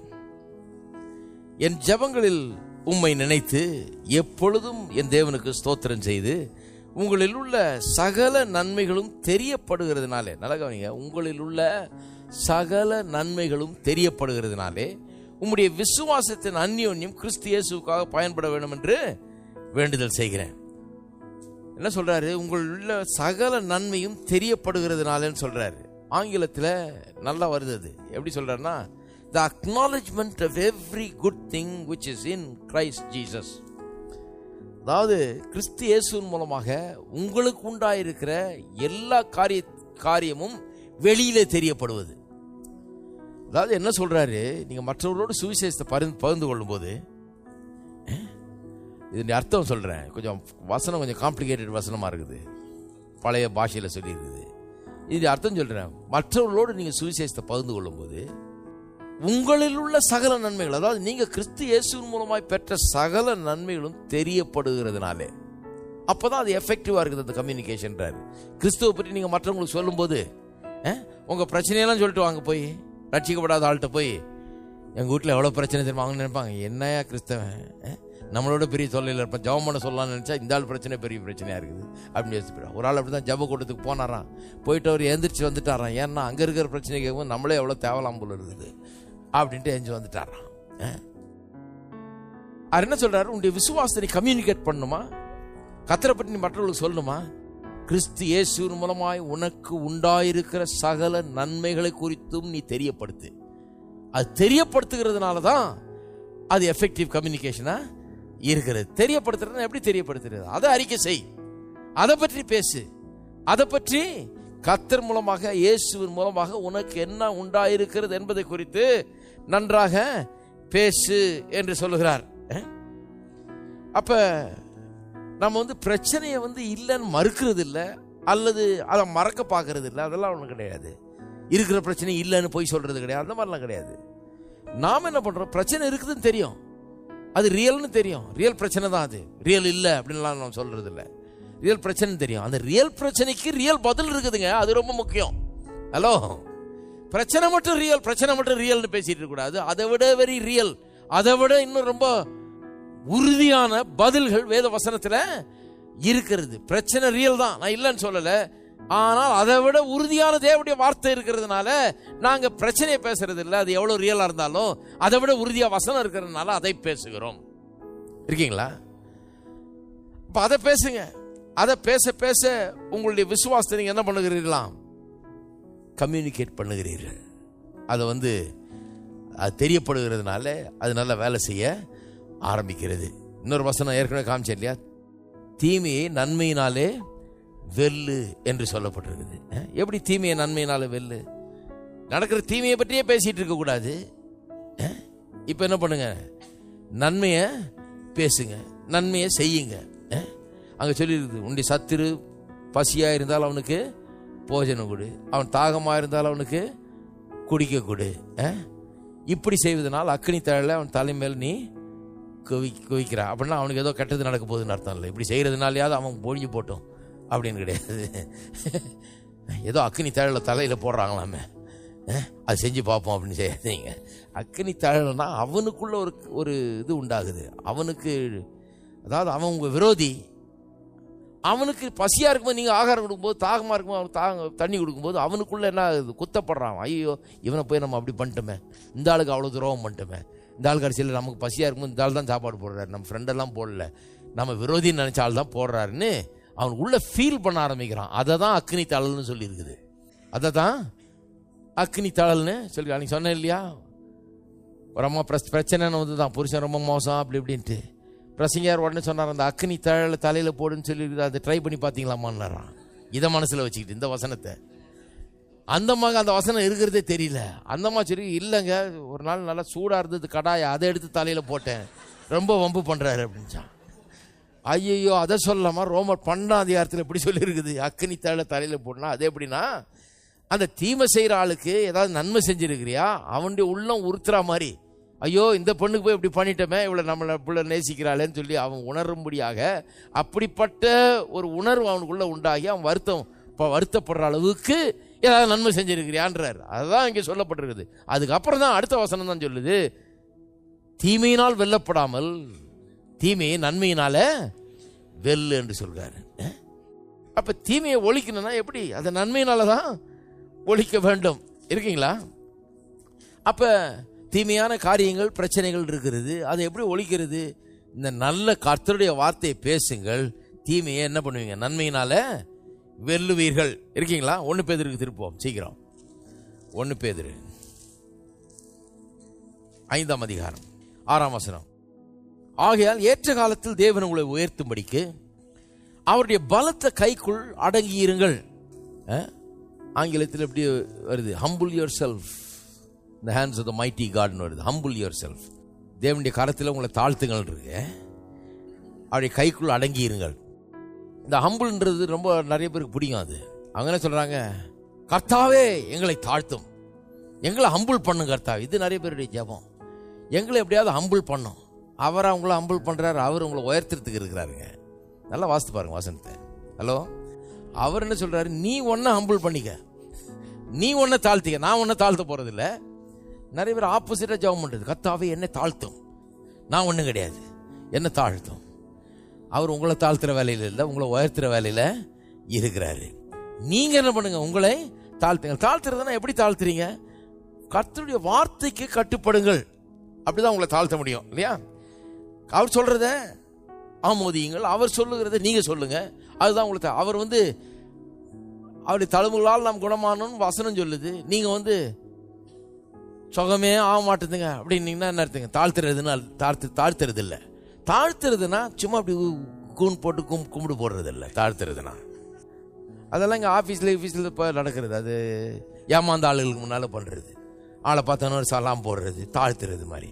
என் ஜெபங்களில் உம்மை நினைத்து எப்பொழுதும் என் தேவனுக்கு ஸ்தோத்திரம் செய்து உங்களில் உள்ள சகல நன்மைகளும் தெரியப்படுகிறதுனாலே, நல்லா கவனிங்க, உங்களில் உள்ள சகல நன்மைகளும் தெரியப்படுகிறதுனாலே உம்முடைய விசுவாசத்தின் அந்யோன்யம் கிறிஸ்து இயேசுவுக்காக பயன்பட வேண்டும் என்று வேண்டுதல் செய்கிறேன். என்ன சொல்றாரு? உங்களுள்ள சகல நன்மையும் தெரியப்படுகிறதுனாலன்னு சொல்றாரு. ஆங்கிலத்தில் நல்லா வருது. அது எப்படி சொல்றாருன்னா, the acknowledgement of every good thing which is in Christ Jesus. அதாவது கிறிஸ்து இயேசுவின் மூலமாக உங்களுக்கு உண்டாயிருக்கிற எல்லா காரியமும் வெளியிலே தெரியப்படுவது. அதாவது என்ன சொல்றாரு, நீங்க மற்றவர்களோடு சுவிசேஷத்தை பகிர்ந்து கொள்ளும் போது இதனுடைய அர்த்தம் சொல்றேன். கொஞ்சம் வசனம் கொஞ்சம் காம்ப்ளிகேட்டட் வசனமா இருக்குது, பழைய பாஷையில சொல்லி இருக்குது. இது அர்த்தம் சொல்றேன். மற்றவர்களோடு நீங்க சுவிசேஷத்தை பகிர்ந்து கொள்ளும் போது உங்களில் உள்ள சகல நன்மைகள், அதாவது நீங்க கிறிஸ்து இயேசுவின் மூலமாய் பெற்ற சகல நன்மைகளும் தெரியப்படுகிறதுனாலே அப்பதான் அது எஃபெக்டிவா இருக்குது அந்த கம்யூனிகேஷன்றாரு. கிறிஸ்துவை பற்றி நீங்க மற்றவங்களுக்கு சொல்லும் போது உங்க பிரச்சனையெல்லாம் சொல்லிட்டு வாங்க, போய் ரட்சிக்கப்படாத ஆள்கிட்ட போய் எங்க வீட்டில் எவ்வளவு பிரச்சனை தெரியுமா அவங்க நினைப்பாங்க, என்னையா கிறிஸ்தவன் நம்மளோட பெரிய தொல்லையில் இருப்பான், ஜபம் பண்ண சொல்லலாம்னு நினைச்சா இந்த ஆள் பிரச்சனை பெரிய பிரச்சனையா இருக்குது அப்படின்னு யோசிச்சுப்பா. ஒரு ஆள் அப்படிதான் ஜப கூட்டத்துக்கு போனாராம், போயிட்டு அவர் எந்திரிச்சு வந்துட்டாராம். ஏன்னா அங்க இருக்கிற பிரச்சனை கேட்கும் நம்மளே எவ்வளவு தேவலாம் போல இருக்குது அப்படின்ட்டு எஞ்சி வந்துட்டாராம். அவர் என்ன சொல்றாரு, உன்னுடைய விசுவாசத்தை கம்யூனிகேட் பண்ணுமா, கர்த்தரை பற்றி நீ மற்றவர்களுக்கு சொல்லணுமா, கிறிஸ்து இயேசுவின் மூலமாய் உனக்கு உண்டாயிருக்கிற சகல நன்மைகளை குறித்தும் நீ தெரியப்படுத்து. அது தெரியப்படுத்துகிறதுனால தான் அது எஃபெக்டிவ் கம்யூனிகேஷனா இருக்கிறது. தெரியப்படுத்துறது எப்படி தெரியப்படுத்துறது, அதை அறிக்கை செய், அதை பற்றி பேசு, அதை பற்றி கர்த்தர் மூலமாக இயேசுவின் மூலமாக உனக்கு என்ன உண்டாயிருக்கிறது என்பதை குறித்து நன்றாக பேசு என்று சொல்லுகிறார். அப்ப நம்ம பிரச்சனையை இல்லைன்னு மறுக்கிறது இல்லை, அல்லது அதை மறக்க பார்க்கறது இல்லை, அதெல்லாம் ஒன்றும் கிடையாது. இருக்கிற பிரச்சனை இல்லைன்னு போய் சொல்றது கிடையாது, அந்த மாதிரிலாம் கிடையாது. நாம என்ன பண்றோம், பிரச்சனை இருக்குதுன்னு தெரியும், அது ரியல்னு தெரியும், ரியல் பிரச்சனை தான் அது, ரியல் இல்லை அப்படின்லாம் நம்ம சொல்றது இல்லை. ரியல் பிரச்சனை தெரியும், அந்த ரியல் பிரச்சனைக்கு ரியல் பதில் இருக்குதுங்க, அது ரொம்ப முக்கியம். ஹலோ, பிரச்சனை மட்டும் ரியல், பிரச்சனை மட்டும் ரியல்னு பேசிட்டு இருக்க கூடாது, அதை விட வெரி ரியல், அதை விட இன்னும் ரொம்ப உறுதியான பதில்கள் வேத வசனத்துல இருக்கிறது. பிரச்சனை ரியல் தான், நான் இல்லைன்னு சொல்லல, ஆனால் அதை விட உறுதியான தேவனுடைய வார்த்தை இருக்கிறதுனால நாங்க பிரச்சனையை பேசுறது இல்லை. அது எவ்வளவு ரியலா இருந்தாலும் அதை விட உறுதியா வசனம் இருக்கிறதுனால அதை பேசுகிறோம். இருக்கீங்களா? அதை பேசுங்க. அதை பேச பேச உங்களுடைய விசுவாசத்தை நீங்க என்ன பண்ணுகிறீர்களா, கம்யூனிகேட் பண்ணுகிறீர்கள். அதை அது தெரியப்படுகிறதுனால அது நல்ல வேலை செய்ய ஆரம்பிக்கிறது. இன்னொரு வசனம் ஏற்கனவே காமிச்சேன் இல்லையா, தீமையை நன்மையினாலே வெல்லு என்று சொல்லப்பட்டிருக்குது. எப்படி தீமையை நன்மையினால வெல்லு? நடக்கிற தீமையை பற்றியே பேசிட்டு இருக்க கூடாது. இப்ப என்ன பண்ணுங்க, நன்மையை பேசுங்க, நன்மையை செய்யுங்க. அங்க சொல்லி இருக்குது, உன்னுடைய சத்துரு பசியா இருந்தால் அவனுக்கு போஜனம் கொடு, அவன் தாகமா இருந்தால் அவனுக்கு குடிக்க கொடு. இப்படி செய்வதனால் அக்கினி தழல அவன் தலைமையில் நீ குவிக்கிறான். அப்படின்னா அவனுக்கு ஏதோ கெட்டது நடக்க போகுதுன்னு அர்த்தம் இல்லை. இப்படி செய்யறதுனாலயாவது அவன் பொழிஞ்சு போட்டோம் அப்படின்னு கிடையாது. ஏதோ அக்கினி தழல தலையில போடுறாங்களாமே, அது செஞ்சு பார்ப்போம் அப்படின்னு செய்யாதீங்க. அக்கினி தழல்னா அவனுக்குள்ள ஒரு இது உண்டாகுது. அவனுக்கு, அதாவது அவன் உங்க விரோதி, அவனுக்கு பசியா இருக்கும்போது நீங்க ஆகாரம் கொடுக்கும்போது, தாகமா இருக்கும்போது அவனுக்கு தண்ணி கொடுக்கும்போது அவனுக்குள்ள என்ன ஆகுது, குத்தப்படுறான். ஐயோ இவனை போய் நம்ம அப்படி பண்ணிட்டோமே, இந்த ஆளுக்கு அவ்வளவு துரோகம் பண்ணிட்டோமே, இந்த ஆள் கடைசியில் நமக்கு பசியா இருக்கும்போது இந்த ஆள் தான் சாப்பாடு போடுறாரு, நம்ம ஃப்ரெண்டெல்லாம் போடல, நம்ம விரோதின்னு நினைச்ச ஆள் தான் போடுறாருன்னு அவனுக்கு உள்ள ஃபீல் பண்ண ஆரம்பிக்கிறான். அதை தான் அக்னி தழல்னு சொல்லி இருக்குது. அதை தான் அக்னி தழல்னு சொல்லி அன்னைக்கு சொன்னேன் இல்லையா, ஒரு அம்மா பிரச்சனைன்னு தான், புருஷன் ரொம்ப மோசம் அப்படி இப்படின்ட்டு பிரசங்கியார் உடனே சொன்னார், அந்த அக்னி தழலை தலையில போடுன்னு சொல்லி அதை ட்ரை பண்ணி பார்த்தீங்களாமான்னாரான். இதை மனசுல வச்சுக்கிட்டு இந்த வசனத்தை, அந்த அம்மாவுக்கு அந்த வசனம் இருக்கிறதே தெரியல. அந்த அம்மா சரி இல்லைங்க, ஒரு நாள் நல்லா சூடா இருந்தது கடாயை, அதை எடுத்து தலையில போட்டேன், ரொம்ப வம்பு பண்றாரு அப்படின்ச்சான். ஐயோ அதை சொல்லலாமா, ரோமர் 12ஆம் அதிகாரத்தில் எப்படி சொல்லி இருக்குது, அக்னி தழலை தலையில போடனா. அது எப்படின்னா, அந்த தீமை செய்யற ஆளுக்கு ஏதாவது நன்மை செஞ்சிருக்கிறியா, அவனுடைய உள்ளம் உறுத்துறா மாதிரி, ஐயோ இந்த பொண்ணுக்கு போய் இப்படி பண்ணிட்டோமே, இவ்வளவு நம்மளை பிள்ளை நேசிக்கிறாளேன்னு சொல்லி அவன் உணரும்படியாக அப்படிப்பட்ட ஒரு உணர்வு அவனுக்குள்ள உண்டாகி அவன் வருத்தப்படுற அளவுக்கு ஏதாவது நன்மை செஞ்சிருக்கிறியான்றார். அதுதான் இங்கே சொல்லப்பட்டிருக்குது. அதுக்கப்புறம் தான் அடுத்த வசனம் தான் சொல்லுது, தீமையினால் வெல்லப்படாமல் தீமையை நன்மையினால வெல்லு என்று சொல்றாரு. அப்ப தீமையை ஒழிக்கணும்னா எப்படி, அதை நன்மையினாலதான் ஒழிக்க வேண்டும். இருக்கீங்களா? அப்ப தீமையான காரியங்கள் பிரச்சனைகள் இருக்கிறது, அதை எப்படி ஒழிக்கிறது? இந்த நல்ல கர்த்தருடைய வார்த்தையை பேசுங்கள், தீமையை என்ன பண்ணுவீங்க, நன்மையினால வெல்லுவீர்கள். இருக்கீங்களா? 1 பேதுருக்கு திருப்போம் சீக்கிரம். 1 பேதுரு 5ஆம் அதிகாரம் 6ஆம் வசனம். ஆகையால் ஏற்ற காலத்தில் தேவன் உங்களை உயர்த்தும்படிக்கு அவருடைய பலத்த கைக்குள் அடங்கியிருங்கள். ஆங்கிலத்தில் எப்படி வருது, humble yourself in the hands of the mighty God வருது. humble yourself, தேவனுடைய கரத்தில் உங்களை தாழ்த்துங்கள் இருக்கு. அவருடைய கைக்குள் அடங்கி இருங்கள். இந்த ஹம்பிள்ன்றது ரொம்ப நிறைய பேருக்கு பிடிக்கும். அது அவங்க என்ன சொல்றாங்க, கர்த்தாவே எங்களை தாழ்த்தும், எங்களை ஹம்பிள் பண்ணும் கர்த்தாவே. இது நிறைய பேருடைய ஜெபம். எங்களை எப்படியாவது ஹம்பிள் பண்ணும். அவர் அவங்கள ஹம்பிள் பண்றாரு, அவர் உங்களை உயர்த்துறதுக்கு இருக்கிறாருங்க. நல்லா வாசித்து பாருங்க வசனத்தை. ஹலோ, அவர் என்ன சொல்றாரு, நீ ஒன்ன ஹம்பிள் பண்ணிக்க, நீ ஒன்ன தாழ்த்திக்க, நான் ஒன்ன தாழ்த்த போறது இல்லை. நிறைய பேர் ஆப்போசிட்டா ஜெபம் பண்றது, கர்த்தாவே என்னை தாழ்த்தும், நான் ஒன்றும் கிடையாது, என்ன தாழ்த்தும். அவர் உங்களை தாழ்த்துற வேலையில இல்லை, உங்களை உயர்த்துற வேலையில இருக்கிறாரு. நீங்க என்ன பண்ணுங்க, உங்களை தாழ்த்துங்க. தாழ்த்துறதுன்னா எப்படி தாழ்த்துறீங்க? கர்த்தருடைய வார்த்தைக்கு கட்டுப்படுங்கள், அப்படிதான் உங்களை தாழ்த்த முடியும் இல்லையா? அவர் சொல்றத ஆமோதியுங்கள், அவர் சொல்லுகிறத நீங்க சொல்லுங்க, அதுதான் உங்களுக்கு. அவர் அவருடைய தழும்புகளால் நாம் குணமானோன்னு வசனம் சொல்லுது. நீங்க சுகமே ஆக மாட்டேதுங்க அப்படின்னீங்கன்னா என்ன அர்த்தங்க? தாழ்த்துறதுன்னா தாழ்த்துறது இல்லை. தாழ்த்துறதுன்னா சும்மா அப்படி கூன் போட்டு கும்பிடு போடுறது இல்லை. தாழ்த்துறதுன்னா அதெல்லாம் இங்கே ஆஃபீஸில் இப்போ நடக்கிறது. அது ஏமாந்த ஆளுகளுக்கு முன்னால் பண்ணுறது, ஆளை பார்த்தோன்னு சலாம் போடுறது, தாழ்த்துறது மாதிரி.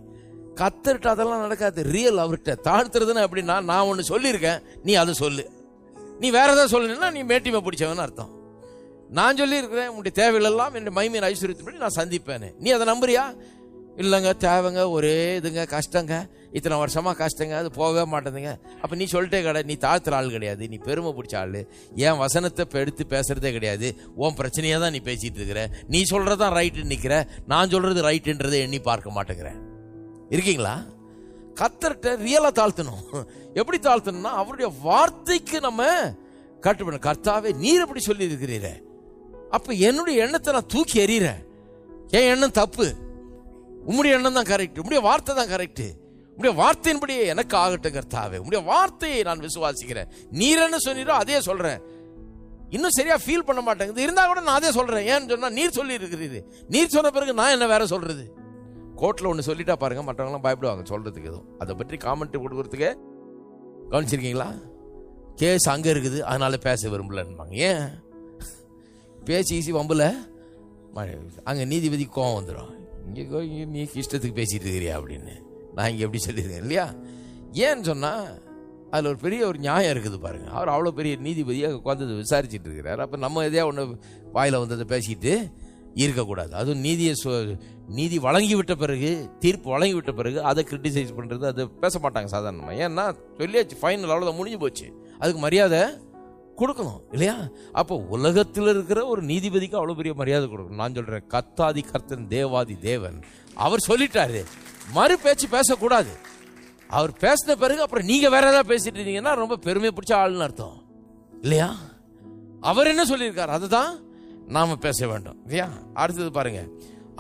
கத்தர்கிட்ட அதெல்லாம் நடக்காது. ரியல் அவர்கிட்ட தாழ்த்துறதுன்னா எப்படின்னா, நான் ஒன்று சொல்லியிருக்கேன், நீ அதை சொல்லு. நீ வேற ஏதாவது சொல்லணுன்னா நீ மேட்டிமை பிடிச்சவன்னு அர்த்தம். நான் சொல்லியிருக்கிறேன், உன்னுடைய தேவைகளெல்லாம் என் மைமையின் ஐஸ்வர்யத்தின்படி நான் சந்திப்பேன்னு. நீ அதை நம்புறியா? இல்லைங்க, தேவைங்க, ஒரே இதுங்க, கஷ்டங்க, இத்தனை வருஷமா கஷ்டங்க, அது போகவே மாட்டேதுங்க. அப்போ நீ சொல்லிட்டே கிடையாது, நீ தாழ்த்துற ஆள் கிடையாது, நீ பெருமை பிடிச்ச ஆள். என் வசனத்தை எடுத்து பேசுறதே கிடையாது, உன் பிரச்சனையே தான் நீ பேசிட்டு இருக்கிற. நீ சொல்றதான் ரைட்டுன்னு நிற்கிற, நான் சொல்றது ரைட்டுன்றதை எண்ணி பார்க்க மாட்டேங்கிறேன். இருக்கீங்களா? கத்தர்கிட்ட ரியலா தாழ்த்தணும். எப்படி தாழ்த்தணும்னா, அவருடைய வார்த்தைக்கு நம்ம கட்டுப்படணும். கர்த்தாவே நீர் எப்படி சொல்லி இருக்கிறீர, அப்ப என்னுடைய எண்ணத்தை நான் தூக்கி எறிகிறேன். என் எண்ணம் தப்பு, உம்முடைய எண்ணம் தான் கரெக்ட், உம்முடைய வார்த்தை தான் கரெக்ட், உம்முடைய வார்த்தையின்படியே எனக்கு ஆகட்டும் கர்த்தாவே, உம்முடைய வார்த்தையை நான் விசுவாசிக்கிறேன். நீர் என்ன சொன்னீரோ அதே சொல்றேன். இன்னும் சரியா ஃபீல் பண்ண மாட்டேங்குது, இருந்தா கூட நான் அதே சொல்றேன். ஏன்னு சொன்னா நீர் சொல்லி இருக்கிறீரு, நீர் சொன்ன பிறகு நான் என்ன வேற சொல்றது? கோர்ட்ல ஒன்று சொல்லிட்டா பாருங்க, மற்றவங்களாம் பயப்படுவாங்க சொல்றதுக்கு. எதுவும் அதை பற்றி காமெண்ட் கொடுக்கறதுக்கு கவனிச்சிருக்கீங்களா? கேஸ் அங்க இருக்குது, அதனால பேச விரும்பலன்பாங்க. ஏன்? பேசி ஈசி வம்புல அங்க நீதிபதி கோவம் வந்துடும். இங்கே நீ இஷ்டத்துக்கு பேசிட்டு இருக்கிறியா அப்படின்னு நான் இங்கே எப்படி சொல்லியிருக்கேன் இல்லையா? ஏன்னு சொன்னா அதில் ஒரு பெரிய ஒரு நியாயம் இருக்குது பாருங்க. அவர் அவ்வளோ பெரிய நீதிபதியாக உட்காந்து விசாரிச்சுட்டு இருக்கிறார். அப்போ நம்ம எதையா ஒன்று வாயில் வந்ததை பேசிட்டு இருக்கக்கூடாது. அதுவும் நீதி வழங்கிவிட்ட பிறகு, தீர்ப்பு வழங்கிவிட்ட பிறகு அதை கிரிட்டிசைஸ் பண்ணுறது, அதை பேச மாட்டாங்க சாதாரணமாக. ஏன்னா சொல்லியாச்சு, ஃபைனல் அவ்வளோதான், முடிஞ்சு போச்சு. அதுக்கு மரியாதை கொடுக்கணும் இல்லையா? அப்போ உலகத்தில் இருக்கிற ஒரு நீதிபதிக்கு அவ்வளோ பெரிய மரியாதை கொடுக்கணும். நான் சொல்கிறேன், கர்த்தாதி கர்த்தன் தேவாதி தேவன் அவர் சொல்லிட்டாரு, மறு பேச்சு பேசக்கூடாது. அவர் பேசின பிறகு அப்புறம் நீங்க வேற ஏதாவது பேசிட்டு இருந்தீங்கன்னா ரொம்ப பெருமை பிடிச்ச ஆளுன்னு அர்த்தம் இல்லையா? அவர் என்ன சொல்லியிருக்காரு அதுதான் நாம பேச வேண்டும் இல்லையா? அடுத்தது பாருங்க,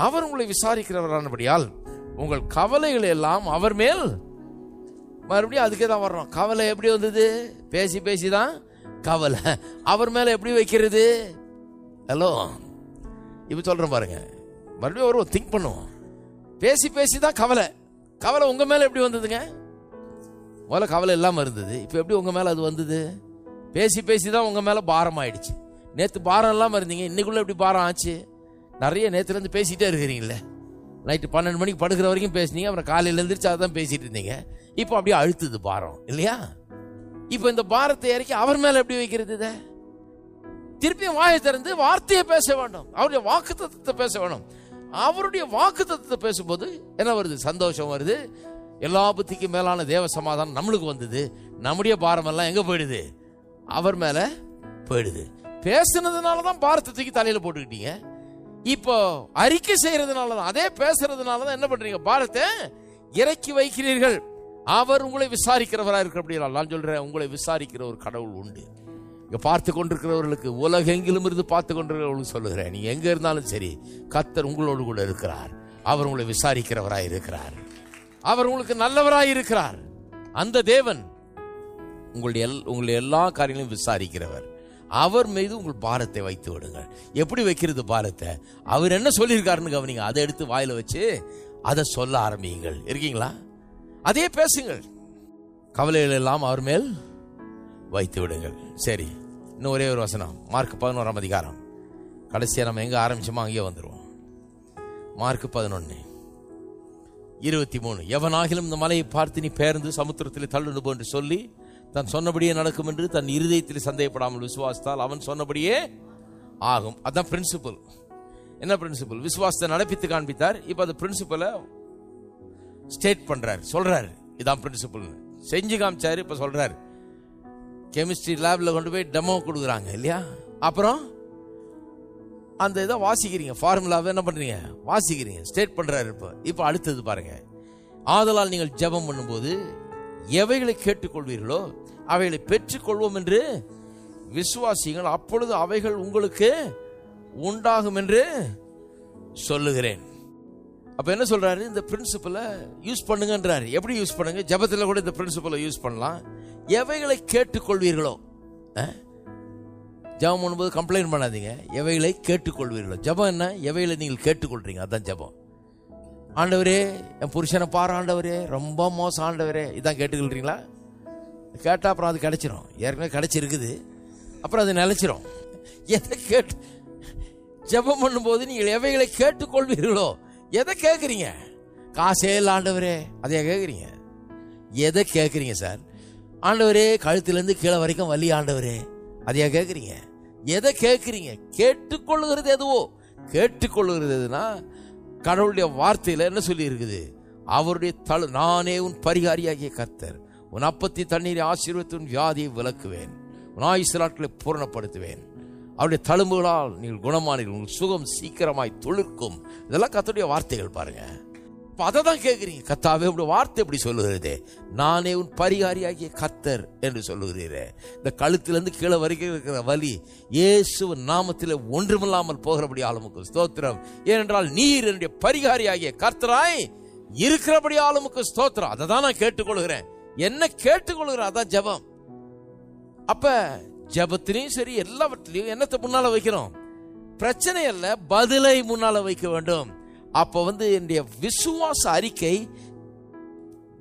அவர் உங்களை விசாரிக்கிறவரானபடியால் உங்கள் கவலைகளை எல்லாம் அவர் மேல். மறுபடியும் அதுக்கே தான் வர்றோம். கவலை எப்படி வந்தது? பேசி பேசிதான் கவலை. அவர் மேல எப்படி வைக்கிறது? ஹலோ, இப்ப சொல்றேன் பாருங்க, மறுபடியும் ஒரு திங்க் பண்ணுவோம். பேசி பேசிதான் கவலை. கவலை உங்க மேல எப்படி வந்ததுங்க? முதல்ல கவலை இல்லாம இருந்தது, இப்ப எப்படி உங்க மேல அது வந்தது? பேசி பேசிதான் உங்க மேல பாரம் ஆயிடுச்சு. நேத்து பாரம் இல்லாம இருந்தீங்க, இன்னைக்குள்ள எப்படி பாரம் ஆச்சு? நிறைய நேத்துல இருந்து பேசிட்டே இருக்கிறீங்களே. நைட்டு 12 மணிக்கு படுக்கிற வரைக்கும் பேசினீங்க, அப்புறம் காலையில எழுந்திரிச்சு அதான் பேசிட்டு இருந்தீங்க. இப்போ அப்படியே அழுத்துது பாரம் இல்லையா? இப்போ இந்த பாரத்தை இறக்கி அவர் மேல எப்படி வைக்கிறது? திருப்பியும் வாயை திறந்து வார்த்தையை பேச வேண்டும், அவருடைய வாக்கு தத்துவத்தை பேச வேணும். அவருடைய வாக்கு தத்துவத்தை பேசும்போது என்ன வருது? சந்தோஷம் வருது. எல்லா புத்திக்கும் மேலான தேவ சமாதானம் நம்மளுக்கு வந்தது. நம்முடைய பாரம் எல்லாம் எங்க போயிடுது? அவர் மேல போயிடுது. பேசுனதுனாலதான் பாரத்தை தூக்கி தலையில போட்டுக்கிட்டீங்க. இப்போ அறிக்கை செய்யறதுனாலதான், அதே பேசுறதுனாலதான் என்ன பண்றீங்க? பாரத்தை இறக்கி வைக்கிறீர்கள். அவர் உங்களை விசாரிக்கிறவரா இருக்கிற. அப்படியா? நான் சொல்றேன், உங்களை விசாரிக்கிற ஒரு கடவுள் உண்டு. இங்க பார்த்து கொண்டிருக்கிறவர்களுக்கு, உலகெங்கிலும் இருந்து பார்த்து கொண்டிருக்கிறவர்களுக்கு சொல்லுகிறேன், நீங்க எங்க இருந்தாலும் சரி, கர்த்தர் உங்களோடு கூட இருக்கிறார். அவர் உங்களை விசாரிக்கிறவராய் இருக்கிறார். அவர் உங்களுக்கு நல்லவராய் இருக்கிறார். அந்த தேவன் உங்களுடைய எல்லா காரியங்களையும் விசாரிக்கிறவர். அவர் மீது உங்கள் பாரத்தை வைத்து விடுங்கள். எப்படி வைக்கிறது பாரத்தை? அவர் என்ன சொல்லியிருக்காருன்னு கவனிங்க. அதை எடுத்து வாயில வச்சு அதை சொல்ல ஆரம்பியுங்கள். இருக்கீங்களா? அதே பேசுங்கள். கவலைகள் எல்லாம் அவர் மேல் வைத்து விடுங்கள். சரி, இன்னும் ஒரே ஒரு வசனம், மார்க் 11ஆம் அதிகாரம். கடைசியா நம்ம எங்க ஆரம்பிச்சோமோ அங்கேயே வந்துருவோம். மார்க் 11:23. எவனாகிலும் இந்த மலையை பார்த்து நீ பெயர்ந்து சமுத்திரத்தில் தள்ளுண்டு என்று சொல்லி தன் சொன்னபடியே நடக்கும் என்று தன் இருதயத்தில் சந்தேகப்படாமல் விசுவாசித்தால் அவன் சொன்னபடியே ஆகும். அதான் பிரின்சிபல். என்ன பிரின்சிபல்? விசுவாசத்தை நடப்பித்து காண்பித்தார். இப்ப அந்த பிரின்சிபலை ஸ்டேட் பண்றாரு, சொல்றாரு. இதான் பிரின்சிபல். செஞ்சு காமிச்சாரு, இப்ப சொல்றாரு. கெமிஸ்ட்ரி லேப்ல கொண்டு போய் டெமோ கொடுக்குறாங்க இல்லையா? அப்புறம் அந்த இதை வாசிக்கிறீங்க, ஃபார்முலாவை என்ன பண்றீங்க? வாசிக்கிறீங்க, ஸ்டேட் பண்றாரு. இப்ப அடுத்தது பாருங்க. ஆதலால் நீங்கள் ஜெபம் பண்ணும்போது எவைகளை கேட்டுக்கொள்வீர்களோ அவைகளை பெற்றுக்கொள்வோம் என்று விசுவாசிகள், அப்பொழுது அவைகள் உங்களுக்கு உண்டாகும் என்று சொல்லுகிறேன். அப்ப என்ன சொல்றாரு? இந்த பிரின்சிபலை யூஸ் பண்ணுங்கன்றாரு. எப்படி யூஸ் பண்ணுங்க? ஜெபத்தில் கூட இந்த பிரின்சிபலை யூஸ் பண்ணலாம். எவைகளை கேட்டுக்கொள்வீர்களோ, ஜெபம் பண்ணும்போது கம்ப்ளைண்ட் பண்ணாதீங்க. எவைகளை கேட்டுக்கொள்வீர்களோ. ஜெபம் என்ன? எவைகளை நீங்கள் கேட்டுக்கொள்றீங்க, அதான் ஜெபம். ஆண்டவரே என் புருஷனை பாரு, ஆண்டவரே ரொம்ப மோசம் ஆண்டவரே, இதான் கேட்டுக்கொள்றீங்களா? கேட்டா அப்புறம் அது கிடைச்சிரும். ஏற்கனவே கிடைச்சிருக்குது, அப்புறம் அது நிலைச்சிரும். எதை கேட்டு ஜெபம் பண்ணும்போது நீங்கள் எவைகளை கேட்டுக்கொள்வீர்களோ, எதை கேட்குறீங்க? காசே இல்லை ஆண்டவரே, அதையா கேட்குறீங்க? எதை கேட்குறீங்க சார்? ஆண்டவரே கழுத்திலேருந்து கீழே வரைக்கும் வலி ஆண்டவரே, அதையா கேட்குறீங்க? எதை கேட்குறீங்க? கேட்டுக்கொள்ளுகிறது எதுவோ. கேட்டுக்கொள்ளுகிறது எதுனா கடவுளுடைய வார்த்தையில் என்ன சொல்லி இருக்குது? அவருடைய நானே உன் பரிகாரியாகிய கர்த்தர், உன் அப்பத்தி தண்ணீரை ஆசீர்வதித்து உன் வியாதியை விலக்குவேன், உன் ஆயுசு நாட்களை பூரணப்படுத்துவேன், அவருடைய தழும்புகளால் நீங்கள் குணமானீர்கள், உங்கள் சுகம் சீக்கிரமாய் துளிர்க்கும். இதெல்லாம் கர்த்தருடைய வார்த்தைகள் பாருங்க. அதை தான் கேட்குறீங்க. கர்த்தாவே உடைய வார்த்தை எப்படி சொல்லுகிறதே, நானே உன் பரிகாரியாகிய கர்த்தர் என்று சொல்லுகிறீரே. இந்த கழுத்திலிருந்து கீழே வரைக்கும் இருக்கிற வலி இயேசுவின் நாமத்தில் ஒன்றுமில்லாமல் போகிறபடி ஆளுமுக்கு ஸ்தோத்திரம். ஏனென்றால் நீர் என்னுடைய பரிகாரியாகிய கர்த்தராய் இருக்கிறபடி ஆளுமுக்கு ஸ்தோத்திரம். அதை தான் நான் கேட்டுக்கொள்கிறேன். என்ன கேட்டுக்கொள்கிறேன்? அதான் ஜெபம். அப்ப ஜெபத்திலையும் சரி, எல்லாவற்றிலையும் என்னத்தை முன்னால வைக்கணும்? பிரச்சனை அல்ல, பதிலை முன்னால வைக்க வேண்டும். அப்ப என்னுடைய விசுவாச அறிக்கை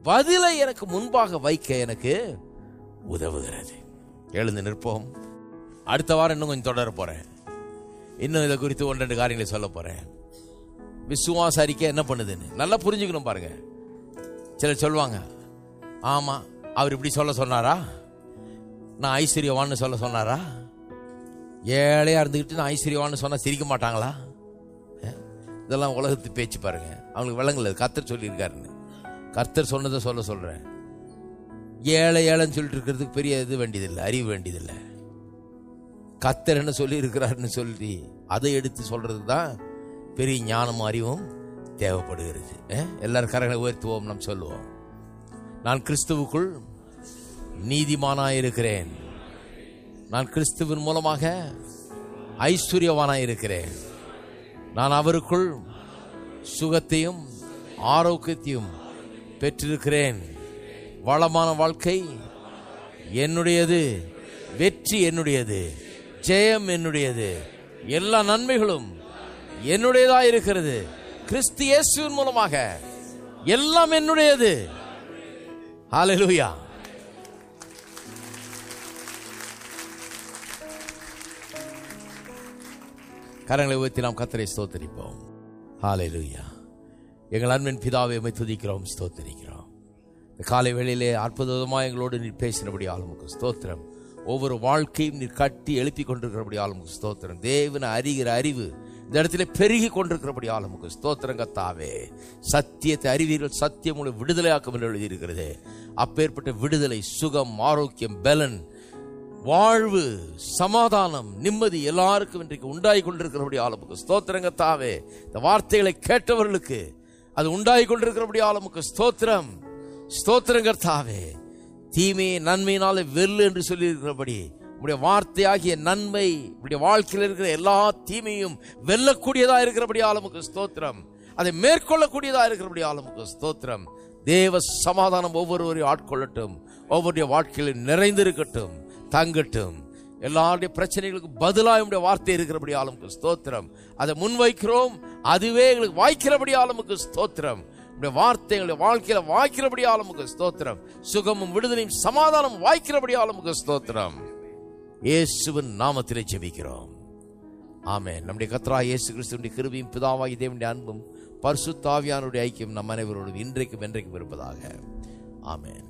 பதிலை எனக்கு முன்பாக வைக்க எனக்கு உதவுகிறது. எழுந்து நிற்போம். அடுத்த வாரம் இன்னும் கொஞ்சம் தொடர போறேன். இன்னும் இதை குறித்து 1-2 காரியங்களை சொல்ல போறேன். விசுவாச அறிக்கை என்ன பண்ணுதுன்னு நல்லா புரிஞ்சுக்கணும் பாருங்க. சிலர் சொல்லுவாங்க, ஆமா அவர் இப்படி சொல்ல சொன்னாரா, நான் ஐஸ்வர்யவான்னு சொல்ல சொன்னாரா, ஏழையா இருந்துக்கிட்டு நான் ஐஸ்வர்யவான்னு சொன்னா சிரிக்க மாட்டாங்களா? இதெல்லாம் உலகத்து பேச்சு பாருங்க. அவங்களுக்கு விளங்கல. கர்த்தர் சொல்லியிருக்காருன்னு, கர்த்தர் சொன்னதை சொல்றேன். ஏழை ஏழைன்னு சொல்லிட்டு இருக்கிறதுக்கு பெரிய இது வேண்டியதில்லை, அறிவு வேண்டியதில்லை. கர்த்தர் என்ன சொல்லி இருக்கிறாருன்னு சொல்லி அதை எடுத்து சொல்றது தான் பெரிய ஞானமும் அறிவும் தேவைப்படுகிறது. எல்லாரும் கரங்களை உயர்த்துவோம், நாம் சொல்லுவோம். நான் கிறிஸ்துவுக்குள் நீதிமானாயிருக்கிறேன், நான் கிறிஸ்துவின் மூலமாக ஐஸ்வர்யவானாயிருக்கிறேன், நான் அவருக்குள் சுகத்தையும் ஆரோக்கியத்தையும் பெற்றிருக்கிறேன். வளமான வாழ்க்கை என்னுடையது, வெற்றி என்னுடையது, ஜெயம் என்னுடையது, எல்லா நன்மைகளும் என்னுடையதா இருக்கிறது. கிறிஸ்து இயேசுவின் மூலமாக எல்லாம் என்னுடையது. ஹல்லேலூயா. கரங்களை உயர்த்தி நாம் கர்த்தரை ஸ்தோத்திரிப்போம். ஹல்லேலூயா. எங்கள் அன்பின் பிதாவை உம்மை துதிக்கிறோம், ஸ்தோத்திரிக்கிறோம். இந்த காலை வேளையிலே அற்புதமாக எங்களோடு நீர் பேசினபடி ஆளுமுக்கு ஸ்தோத்திரம். ஒவ்வொரு வாழ்க்கையும் நீர் கட்டி எழுப்பி கொண்டிருக்கிறபடி ஆளுமுக்கு ஸ்தோத்திரம். தேவனை அறிகிற அறிவு இந்த இடத்துல பெருகி கொண்டிருக்கிறபடி ஆளுமுக்கு ஸ்தோத்திரம். கர்த்தாவே, சத்தியத்தை அறிவீர்கள், சத்தியம் உங்களை விடுதலையாக்கும் என்று எழுதியிருக்கிறது. அப்பேற்பட்ட விடுதலை, சுகம், ஆரோக்கியம், பலன், வாழ்வு, சமாதானம், நிம்மதி எல்லாருக்கும் இன்றைக்கு உண்டாகி கொண்டிருக்கிறபடி ஆளுமுக்கு ஸ்தோத்திரம். கர்த்தாவே, இந்த வார்த்தைகளை கேட்டவர்களுக்கு அது உண்டாகி கொண்டிருக்கிறபடி ஆளுமுக்கு ஸ்தோத்திரம். ஸ்தோத்திரம் கர்த்தாவே. தீமையை நன்மையினாலே வெல்லு என்று சொல்லி இருக்கிறபடி உடைய வார்த்தையாகிய நன்மை உடைய வாழ்க்கையில் இருக்கிற எல்லா தீமையும் வெல்லக்கூடியதா இருக்கிறபடி ஆளுமுக்கு ஸ்தோத்திரம். அதை மேற்கொள்ளக்கூடியதா இருக்கிறபடி ஆளுமுக்கு ஸ்தோத்திரம். தேவ சமாதானம் ஒவ்வொருவரையும் ஆட்கொள்ளட்டும், ஒவ்வொருடைய வாழ்க்கையில் நிறைந்திருக்கட்டும், தங்கட்டும். எல்லாருடைய பிரச்சனைகளுக்கு பதிலாக உடைய வார்த்தை இருக்கிறபடி ஆளுமுக்கு ஸ்தோத்திரம். அதை முன்வைக்கிறோம், அதுவே எங்களுக்கு வாய்க்கிறபடி ஆளுமுக்கு ஸ்தோத்திரம். உடைய வார்த்தை எங்களுடைய வாழ்க்கையில வாய்க்கிறபடி ஆளுமுக்கு ஸ்தோத்திரம். சுகமும் விடுதலையும் சமாதானம் வாய்க்கிறபடி ஆளுமுக்கு ஸ்தோத்திரம். இயேசுவின் நாமத்திலே ஜெபிக்கிறோம், ஆமென். நம்முடைய கர்த்தராகிய இயேசு கிறிஸ்துவின் கிருபையும் பிதாவாகிய தேவனுடைய அன்பும் பரிசுத்த ஆவியானவருடைய ஐக்கியம் நம் அனைவரோடும் இன்றைக்கும் என்றைக்கும் இருப்பதாக. ஆமென்.